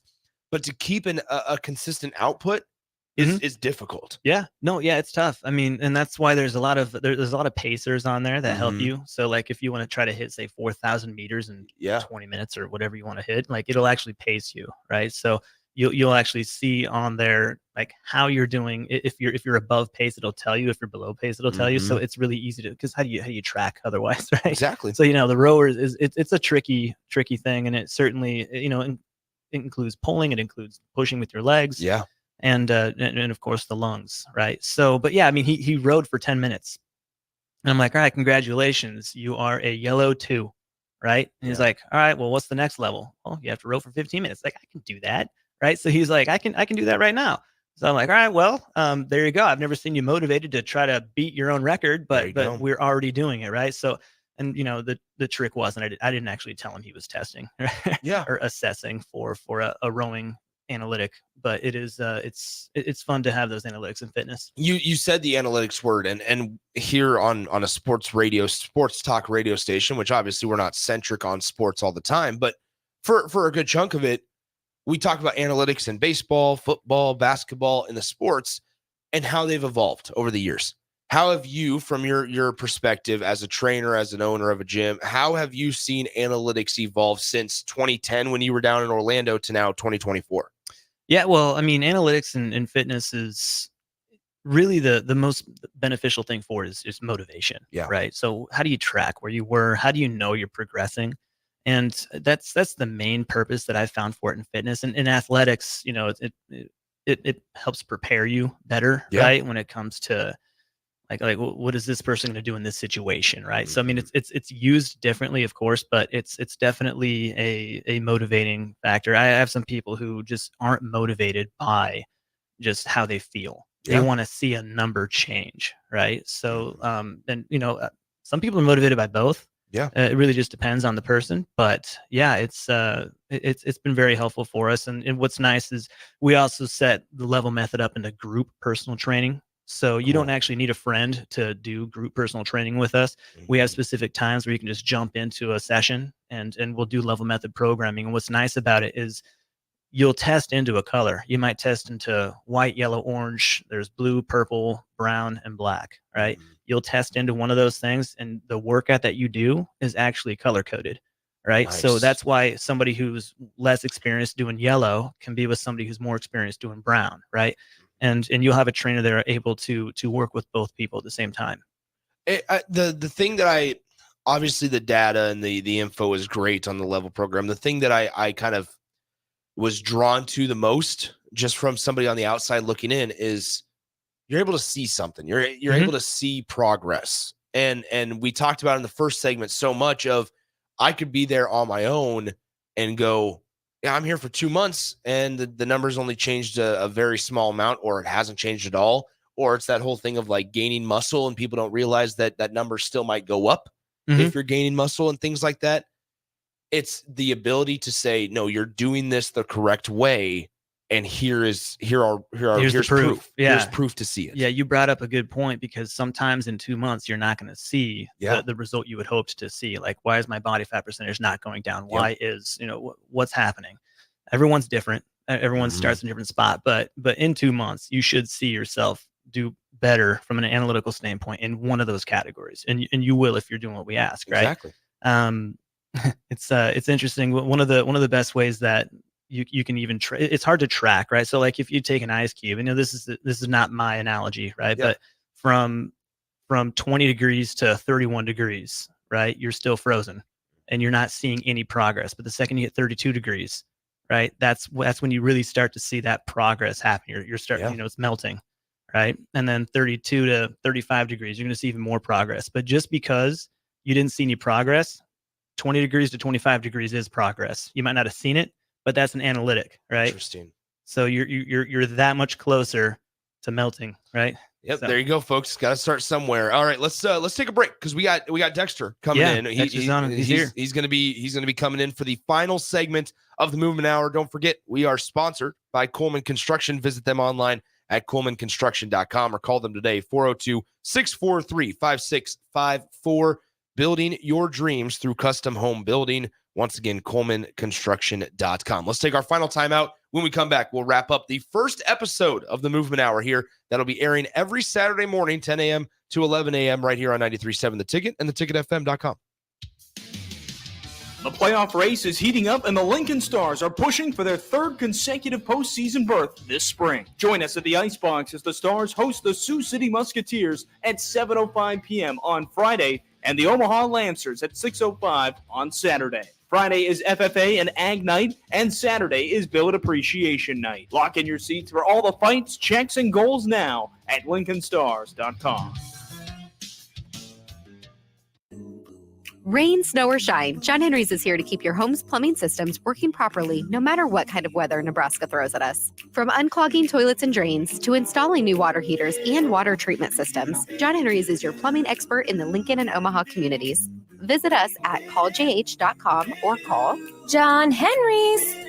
S4: But to keep a consistent output is difficult.
S5: Yeah, no, yeah, it's tough. I mean, and that's why there's a lot of pacers on there that help you. So like if you want to try to hit, say, 4,000 meters in 20 minutes or whatever you want to hit, like it'll actually pace you, right? So you'll actually see on there like how you're doing. If you're above pace, it'll tell you. If you're below pace, it'll tell you. So it's really easy to, because how do you track otherwise, right?
S4: Exactly.
S5: So the rowers it's a tricky thing, and it certainly it includes pulling, it includes pushing with your legs, and of course the lungs, right? So, but yeah, I mean, he rowed for 10 minutes, and I'm like, all right, congratulations, you are a yellow 2, right? And he's like, all right, well, what's the next level? Oh, you have to row for 15 minutes. Like, I can do that, right? So he's like, I can do that right now. So I'm like, all right, well, there you go. I've never seen you motivated to try to beat your own record, but we're already doing it, right? So. And the trick wasn't I didn't actually tell him he was testing, or assessing for a rowing analytic, but it is it's fun to have those analytics in fitness.
S4: You said the analytics word, and here on a sports talk radio station, which obviously we're not centric on sports all the time, but for a good chunk of it, we talk about analytics in baseball, football, basketball, and the sports, and how they've evolved over the years. How have you, from your perspective as a trainer, as an owner of a gym, how have you seen analytics evolve since 2010 when you were down in Orlando to now 2024?
S5: Yeah, well, I mean, analytics in fitness is really the most beneficial thing for it is motivation, right? So how do you track where you were? How do you know you're progressing? And that's the main purpose that I've found for it in fitness. And in athletics, it helps prepare you better, right? When it comes to like what is this person going to do in this situation, right? So I mean, it's used differently, of course, but it's definitely a motivating factor. I have some people who just aren't motivated by just how they feel. They want to see a number change, right? So and some people are motivated by both. It really just depends on the person, but yeah, it's been very helpful for us. And what's nice is we also set the Level Method up into group personal training. So you don't actually need a friend to do group personal training with us. We have specific times where you can just jump into a session and we'll do level method programming. And what's nice about it is you'll test into a color. You might test into white, yellow, orange. There's blue, purple, brown, and black, right? You'll test into one of those things, and the workout that you do is actually color coded, right?
S4: Nice.
S5: So that's why somebody who's less experienced doing yellow can be with somebody who's more experienced doing brown, right? And you'll have a trainer that are able to work with both people at the same time.
S4: The thing that obviously the data and the info is great on the level program. The thing that I kind of was drawn to the most, just from somebody on the outside looking in, is you're able to see something. You're able to see progress. And we talked about in the first segment so much of, I could be there on my own and go, yeah, I'm here for 2 months and the numbers only changed a very small amount, or it hasn't changed at all. Or it's that whole thing of like gaining muscle and people don't realize that number still might go up if you're gaining muscle and things like that. It's the ability to say, no, you're doing this the correct way. And here's
S5: the proof. Yeah.
S4: Here's proof to see it.
S5: Yeah, you brought up a good point, because sometimes in 2 months you're not going to see the result you would hoped to see. Like, why is my body fat percentage not going down? Why is what's happening? Everyone's different. Everyone starts in a different spot, but in 2 months you should see yourself do better from an analytical standpoint in one of those categories, and you will if you're doing what we ask, right?
S4: Exactly.
S5: It's interesting. One of the best ways that you can even it's hard to track, right? So like if you take an ice cube, this is not my analogy, right? But from 20 degrees to 31 degrees, right? You're still frozen and you're not seeing any progress. But the second you hit 32 degrees, right? That's when you really start to see that progress happen. You're starting, it's melting, right? And then 32 to 35 degrees, you're going to see even more progress. But just because you didn't see any progress, 20 degrees to 25 degrees is progress. You might not have seen it, but that's an analytic, right?
S4: Interesting.
S5: So you're that much closer to melting, right?
S4: Yep. So. There you go, folks. Got to start somewhere. All right, let's take a break, because we got Dexter coming in.
S5: He's here.
S4: He's gonna be coming in for the final segment of the Movement Hour. Don't forget, we are sponsored by Coleman Construction. Visit them online at colemanconstruction.com or call them today, 402-643-5654. Building your dreams through custom home building. Once again, colemanconstruction.com. Let's take our final timeout. When we come back, we'll wrap up the first episode of the Movement Hour here. That'll be airing every Saturday morning, 10 a.m. to 11 a.m. right here on 93.7 The Ticket and theticketfm.com.
S19: The playoff race is heating up, and the Lincoln Stars are pushing for their third consecutive postseason berth this spring. Join us at the Icebox as the Stars host the Sioux City Musketeers at 7:05 p.m. on Friday and the Omaha Lancers at 6:05 on Saturday. Friday is FFA and Ag Night, and Saturday is Billet Appreciation Night. Lock in your seats for all the fights, checks, and goals now at LincolnStars.com.
S13: Rain, snow, or shine, John Henry's is here to keep your home's plumbing systems working properly no matter what kind of weather Nebraska throws at us. From unclogging toilets and drains to installing new water heaters and water treatment systems, John Henry's is your plumbing expert in the Lincoln and Omaha communities. Visit us at calljh.com or call
S14: John Henry's.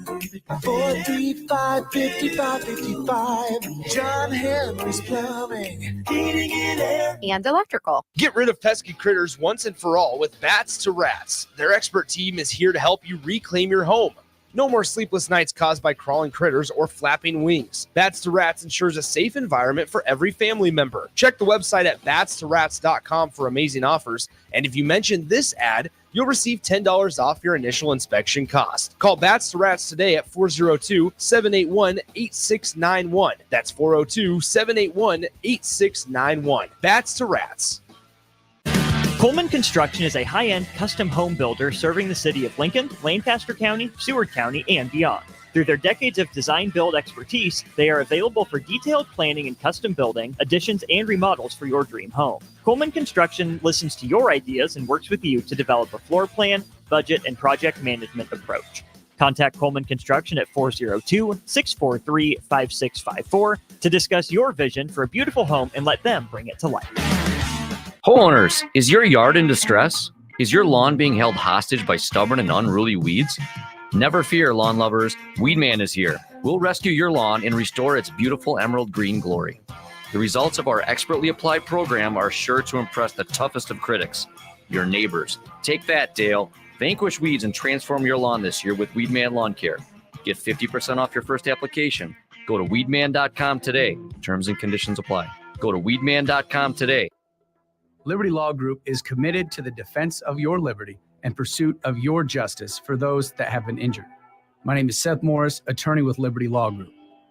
S14: 435-5555. John Henry's Plumbing, Heating and Air,
S13: and Electrical.
S4: Get rid of pesky critters once and for all with Bats to Rats. Their expert team is here to help you reclaim your home. No more sleepless nights caused by crawling critters or flapping wings. Bats to Rats ensures a safe environment for every family member. Check the website at batstoRats.com for amazing offers. And if you mention this ad, you'll receive $10 off your initial inspection cost. Call Bats to Rats today at 402-781-8691. That's 402-781-8691. Bats to Rats.
S6: Coleman Construction is a high-end custom home builder serving the city of Lincoln, Lancaster County, Seward County, and beyond. Through their decades of design-build expertise, they are available for detailed planning and custom building, additions, and remodels for your dream home. Coleman Construction listens to your ideas and works with you to develop a floor plan, budget, and project management approach. Contact Coleman Construction at 402-643-5654 to discuss your vision for a beautiful home and let them bring it to life.
S20: Homeowners, is your yard in distress? Is your lawn being held hostage by stubborn and unruly weeds? Never fear, lawn lovers. Weedman is here. We'll rescue your lawn and restore its beautiful emerald green glory. The results of our expertly applied program are sure to impress the toughest of critics, your neighbors. Take that, Dale. Vanquish weeds and transform your lawn this year with Weedman Lawn Care. Get 50% off your first application. Go to weedman.com today. Terms and conditions apply. Go to weedman.com today.
S21: Liberty Law Group is committed to the defense of your liberty and pursuit of your justice for those that have been injured. My name is Seth Morris, attorney with Liberty Law Group.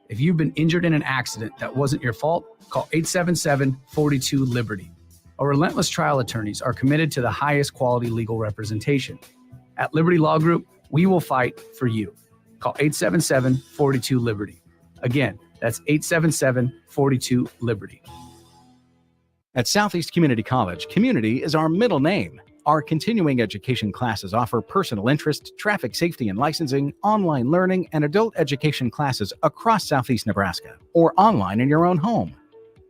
S21: If you've been injured in an accident that wasn't your fault, call 877-42-LIBERTY. Our relentless trial attorneys are committed to the highest quality legal representation. At Liberty Law Group, we will fight for you. Call 877-42-LIBERTY. Again, that's 877-42-LIBERTY.
S22: At Southeast Community College, community is our middle name. Our continuing education classes offer personal interest, traffic safety and licensing, online learning, and adult education classes across Southeast Nebraska or online in your own home.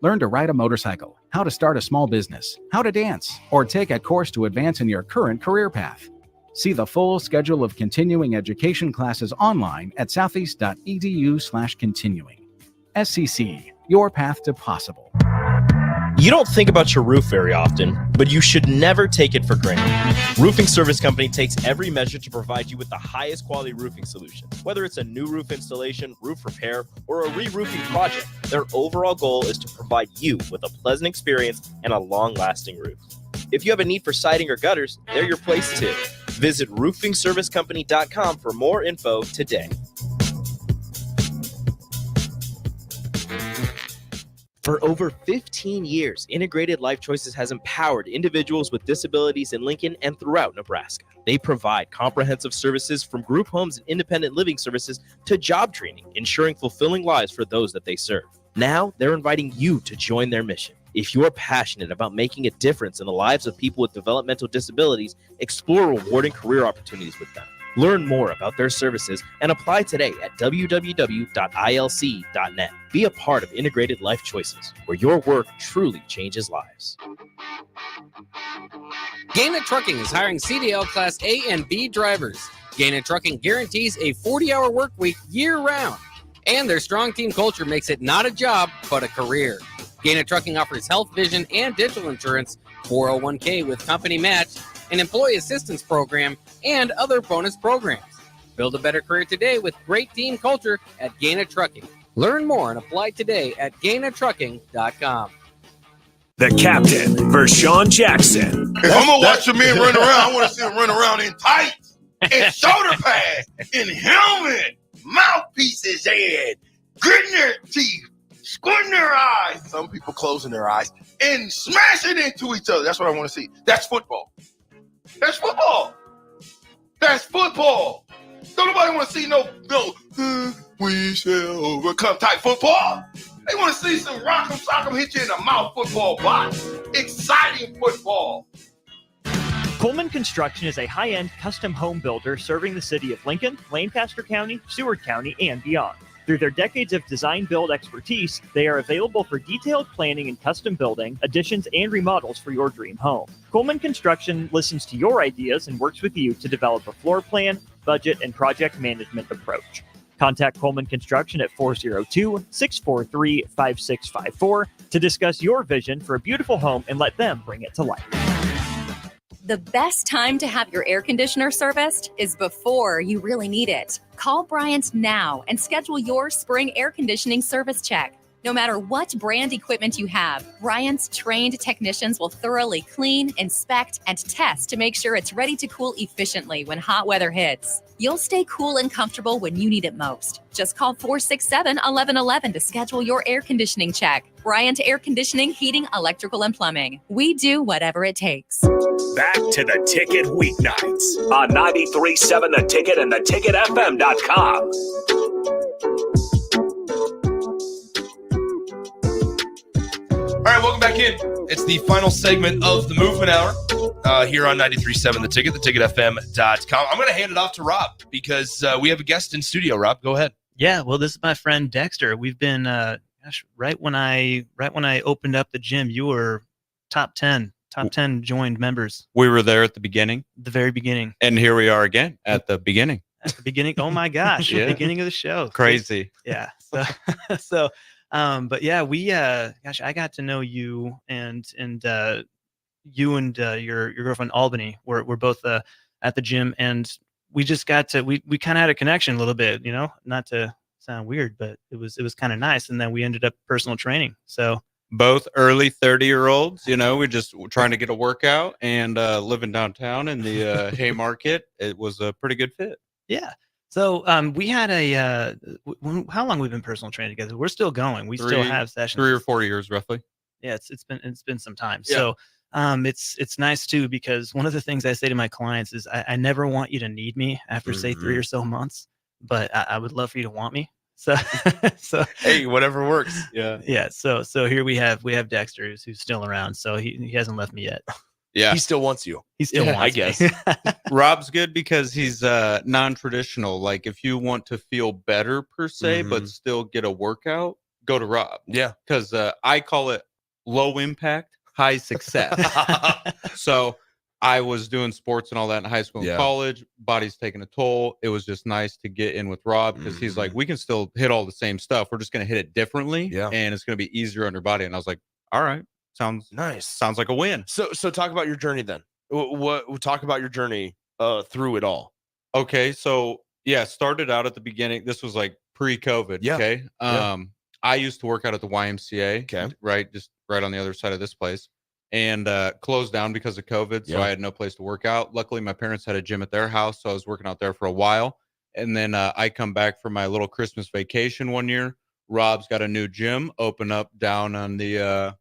S22: Learn to ride a motorcycle, how to start a small business, how to dance, or take a course to advance in your current career path. See the full schedule of continuing education classes online at southeast.edu/continuing. SCC, your path to possible.
S3: You don't think about your roof very often, but you should never take it for granted. Roofing Service Company takes every measure to provide you with the highest quality roofing solution. Whether it's a new roof installation, roof repair, or a re-roofing project, their overall goal is to provide you with a pleasant experience and a long-lasting roof. If you have a need for siding or gutters, they're your place too. Visit roofingservicecompany.com for more info today. For over 15 years, Integrated Life Choices has empowered individuals with disabilities in Lincoln and throughout Nebraska. They provide comprehensive services from group homes and independent living services to job training, ensuring fulfilling lives for those that they serve. Now, they're inviting you to join their mission. If you are passionate about making a difference in the lives of people with developmental disabilities, explore rewarding career opportunities with them. Learn more about their services and apply today at www.ilc.net. Be a part of Integrated Life Choices, where your work truly changes lives.
S23: Gaina Trucking is hiring CDL Class A and B drivers. Gaina Trucking guarantees a 40-hour work week year-round, and their strong team culture makes it not a job, but a career. Gaina Trucking offers health, vision, and dental insurance, 401k with company match, an employee assistance program, and other bonus programs. Build a better career today with great team culture at Gaina Trucking. Learn more and apply today at GainaTrucking.com.
S2: The captain, Vershawn Jackson.
S24: If I'm going to watch a man run around, I want to see him run around in tights, in shoulder pads, in helmet, mouthpieces, and gritting their teeth, squinting their eyes, some people closing their eyes, and smashing into each other. That's what I want to see. That's football. That's football. That's football. Don't nobody want to see no we shall overcome type football. They want to see some rock'em sock'em hit you in the mouth football box. Exciting football.
S6: Coleman Construction is a high-end custom home builder serving the city of Lincoln, Lancaster County, Seward County, and beyond. Through their decades of design-build expertise, they are available for detailed planning and custom building, additions, and remodels for your dream home. Coleman Construction listens to your ideas and works with you to develop a floor plan, budget, and project management approach. Contact Coleman Construction at 402-643-5654 to discuss your vision for a beautiful home and let them bring it to life.
S25: The best time to have your air conditioner serviced is before you really need it. Call Bryant now and schedule your spring air conditioning service check. No matter what brand equipment you have, Bryant's trained technicians will thoroughly clean, inspect, and test to make sure it's ready to cool efficiently when hot weather hits. You'll stay cool and comfortable when you need it most. Just call 467-1111 to schedule your air conditioning check. Bryant Air Conditioning, Heating, Electrical, and Plumbing. We do whatever it takes.
S2: Back to the Ticket weeknights on 93.7 The Ticket and theticketfm.com.
S4: All right, welcome back in. It's the final segment of the Movement Hour here on 93.7 The Ticket, theticketfm.com. I'm going to hand it off to Rob because we have a guest in studio. Rob, go ahead.
S5: Yeah, well, this is my friend Dexter. We've been, right when I opened up the gym, you were top 10 joined members.
S26: We were there at the beginning.
S5: The very beginning.
S26: And here we are again at the beginning.
S5: At the beginning. Oh my gosh.
S26: Yeah.
S5: The beginning of the show.
S26: Crazy.
S5: Yeah. So But yeah, we gosh, I got to know you and your girlfriend Albany. We're both at the gym, and we just got to we kind of had a connection a little bit, not to sound weird, but it was kind of nice. And then we ended up personal training. So
S26: both early 30-year-olds, we're just trying to get a workout and living downtown in the Haymarket. It was a pretty good fit.
S5: Yeah. So we had how long we've been personal training together? We're still going. We still have sessions.
S26: 3 or 4 years roughly.
S5: Yeah, it's been some time.
S26: Yeah.
S5: So it's nice too, because one of the things I say to my clients is I never want you to need me after say 3 or so months, but I would love for you to want me. So
S4: hey, whatever works.
S5: Yeah. So here we have Dexter who's still around. So he hasn't left me yet.
S26: Yeah,
S4: he still wants you.
S5: He still wants
S4: I guess.
S5: me.
S26: Rob's good because he's non-traditional. Like if you want to feel better per se, but still get a workout, go to Rob.
S4: Yeah,
S26: because I call it low impact, high success. So I was doing sports and all that in high school and college. Body's taking a toll. It was just nice to get in with Rob because he's like, we can still hit all the same stuff. We're just going to hit it differently.
S4: Yeah,
S26: and it's going to be easier on your body. And I was like, all right. Sounds
S4: nice.
S26: Sounds like a win.
S4: So talk about your journey then. Talk about your journey through it all.
S26: Okay, so yeah, started out at the beginning. This was like pre-COVID.
S4: Yeah.
S26: Okay. I used to work out at the YMCA.
S4: Okay.
S26: Right, just right on the other side of this place, and closed down because of COVID. So I had no place to work out. Luckily, my parents had a gym at their house, so I was working out there for a while. And then I come back from my little Christmas vacation one year. Rob's got a new gym open up down on the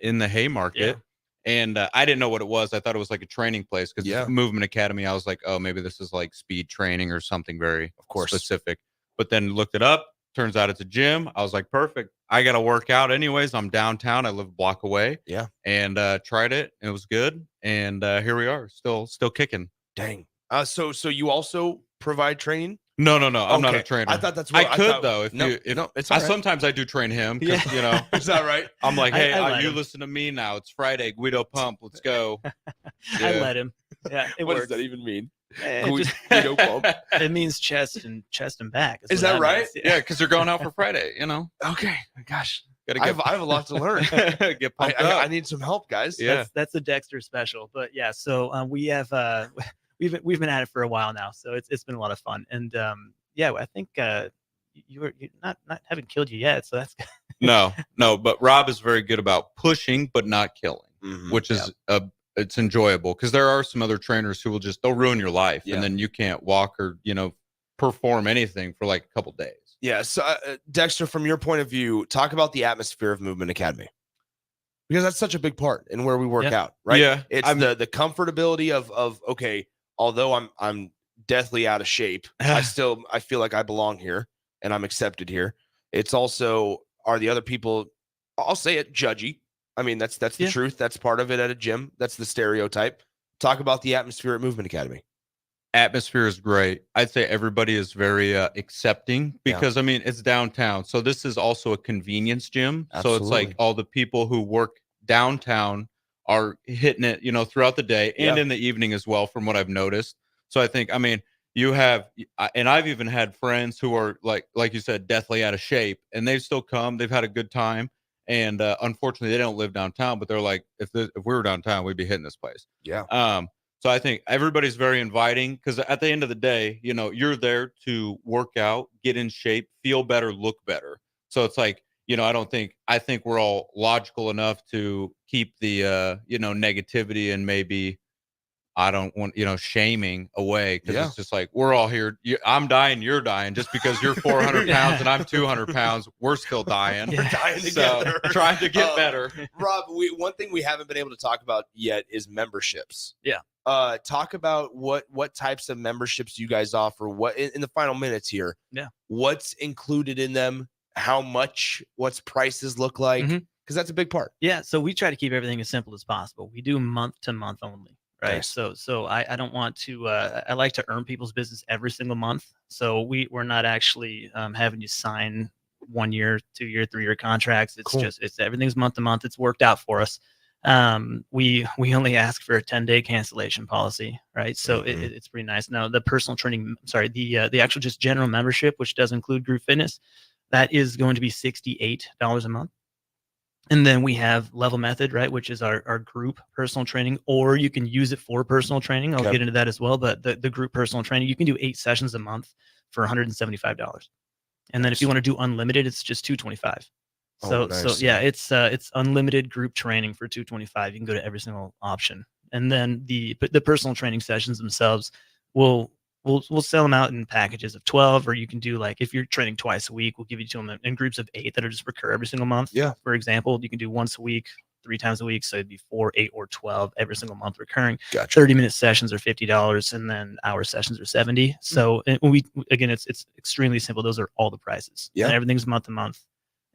S26: in the Haymarket. And I didn't know what it was. I thought it was like a training place because Movement Academy. I was like, oh, maybe this is like speed training or something very specific. But then looked it up. Turns out it's a gym. I was like, perfect. I got to work out anyways. I'm downtown. I live a block away.
S4: Yeah.
S26: And tried it. And it was good. And here we are, still kicking.
S4: Dang. So you also provide training?
S26: No. I'm not a trainer.
S4: I thought that's what
S26: I could though. It's all right. Sometimes I do train him.
S4: Is that right?
S26: I'm like, hey,
S5: I
S26: you
S5: him.
S26: listen to me now. It's Friday. Guido Pump. Let's go.
S5: I let him. Yeah.
S4: What
S5: works.
S4: does that even mean?
S5: Guido Pump. It means chest and back.
S4: Is that right?
S26: Means. Yeah, because they're going out for Friday.
S4: Okay. Gosh.
S26: I
S4: have a lot to learn.
S26: Get pumped up.
S4: I need some help, guys.
S26: Yeah.
S5: That's a Dexter special. But yeah, so we have we've been at it for a while now, so it's been a lot of fun. And I think you're not haven't killed you yet, so that's
S26: no. But Rob is very good about pushing but not killing, which is it's enjoyable because there are some other trainers who they'll ruin your life and then you can't walk or perform anything for like a couple days.
S4: Yeah. So Dexter, from your point of view, talk about the atmosphere of Movement Academy. Because that's such a big part in where we work out, right?
S26: Yeah.
S4: It's the comfortability of okay, although I'm deathly out of shape, I feel like I belong here and I'm accepted here. It's also, are the other people, I'll say it, judgy. I mean, that's the truth. That's part of it at a gym. That's the stereotype. Talk about the atmosphere at Movement Academy.
S26: Atmosphere is great. I'd say everybody is very accepting because I mean, it's downtown. So this is also a convenience gym.
S4: Absolutely.
S26: So it's like all the people who work downtown are hitting it, throughout the day and in the evening as well, from what I've noticed. So I think, I mean, you have, and I've even had friends who are like you said, deathly out of shape, and they've still come. They've had a good time, and unfortunately, they don't live downtown. But they're like, if we were downtown, we'd be hitting this place.
S4: Yeah.
S26: So I think everybody's very inviting because at the end of the day, you're there to work out, get in shape, feel better, look better. So it's like, I think we're all logical enough to keep the negativity and maybe. I don't want, shaming away because it's just like, we're all here. I'm dying. You're dying just because you're 400 pounds and I'm 200 pounds. We're still dying.
S4: We're dying together.
S26: Trying to get better.
S4: Rob, one thing we haven't been able to talk about yet is memberships.
S5: Yeah.
S4: Talk about what types of memberships you guys offer. What in the final minutes here.
S5: Yeah.
S4: What's included in them? How much? What's prices look like? Because that's a big part.
S5: Yeah. So we try to keep everything as simple as possible. We do month to month only. Right.
S4: Nice.
S5: So I don't want to, I like to earn people's business every single month. So we're not actually having you sign 1 year, 2 year, 3 year contracts. It's
S4: cool.
S5: it's everything's month to month. It's worked out for us. We only ask for a 10-day cancellation policy. Right. So it's pretty nice. Now the personal training, the actual just general membership, which does include group fitness. That is going to be $68 a month. And then we have Level Method, right, which is our group personal training, or you can use it for personal training. I'll get into that as well. But the group personal training, you can do 8 sessions a month for $175. And then if you want to do unlimited, it's just $225. So yeah, it's unlimited group training for $225. You can go to every single option. And then the personal training sessions themselves we'll sell them out in packages of 12, or you can do, like, if you're training twice a week, we'll give you to them in groups of 8 that are just recur every single month.
S4: Yeah.
S5: For example, you can do once a week, 3 times a week. So it'd be 4, 8, or 12 every single month recurring.
S4: Gotcha.
S5: 30-minute sessions are $50, and then hour sessions are $70. So and again, it's extremely simple. Those are all the prices.
S4: Yeah.
S5: And everything's month to month.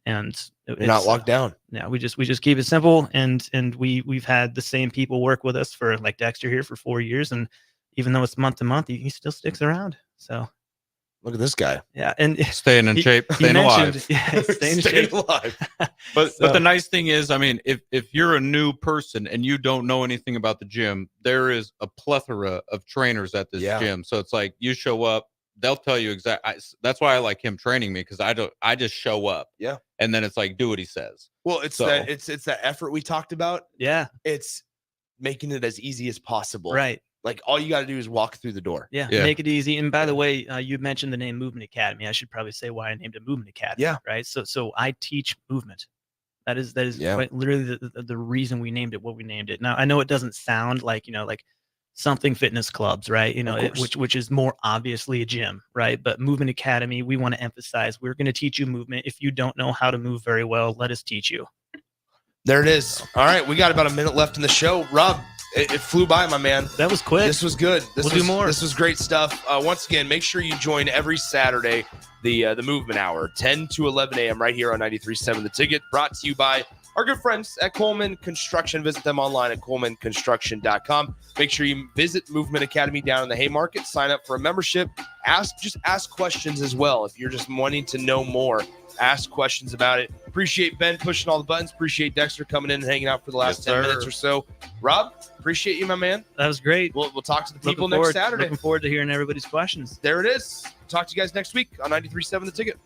S5: And
S4: you're not locked down.
S5: Yeah, we just keep it simple, and we've had the same people work with us for, like Dexter here, for 4 years, and even though it's month to month, he still sticks around. So
S4: look at this guy.
S5: Yeah, and
S26: staying in shape, staying alive.
S5: Yeah, staying in shape.
S4: alive.
S26: But the nice thing is, I mean, if you're a new person and you don't know anything about the gym, there is a plethora of trainers at this gym. So it's like you show up, they'll tell you exactly. That's why I like him training me, because I just show up.
S4: Yeah.
S26: And then it's like, do what he says.
S4: Well, it's that effort we talked about.
S5: Yeah.
S4: It's making it as easy as possible.
S5: Right.
S4: Like, all you got to do is walk through the door.
S5: Yeah, make it easy. And by the way, you mentioned the name Movement Academy. I should probably say why I named it Movement Academy.
S4: Yeah.
S5: Right. So I teach movement. That is quite literally the reason we named it what we named it. Now, I know it doesn't sound like, like something fitness clubs, right? Which is more obviously a gym, right? But Movement Academy, we want to emphasize we're going to teach you movement. If you don't know how to move very well, let us teach you.
S4: There it is. All right, we got about a minute left in the show. Rob, it flew by, my man.
S5: That was quick.
S4: This was good.
S5: We'll do more.
S4: This was great stuff. Once again, make sure you join every Saturday, the Movement Hour, 10 to 11 a.m. right here on 93.7 The Ticket, brought to you by our good friends at Coleman Construction. Visit them online at colemanconstruction.com. Make sure you visit Movement Academy down in the Haymarket. Sign up for a membership. Ask questions as well. If you're just wanting to know more, ask questions about it. Appreciate Ben pushing all the buttons. Appreciate Dexter coming in and hanging out for the last 10 minutes or so. Rob, appreciate you, my man.
S5: That was great.
S4: We'll talk to the people next Saturday.
S5: Looking forward to hearing everybody's questions.
S4: There it is. Talk to you guys next week on 93.7 The Ticket.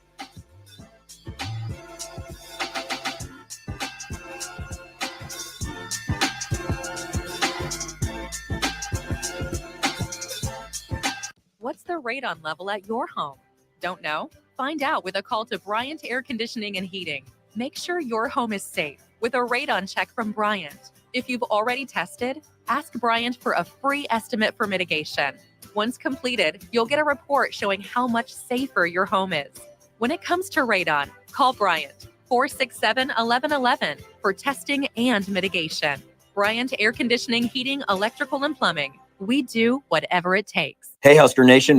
S1: What's the radon level at your home? Don't know? Find out with a call to Bryant Air Conditioning and Heating. Make sure your home is safe with a radon check from Bryant. If you've already tested, ask Bryant for a free estimate for mitigation. Once completed, you'll get a report showing how much safer your home is. When it comes to radon, call Bryant 467-1111 for testing and mitigation. Bryant Air Conditioning, Heating, Electrical, and Plumbing. We do whatever it takes.
S7: Hey, Husker Nation.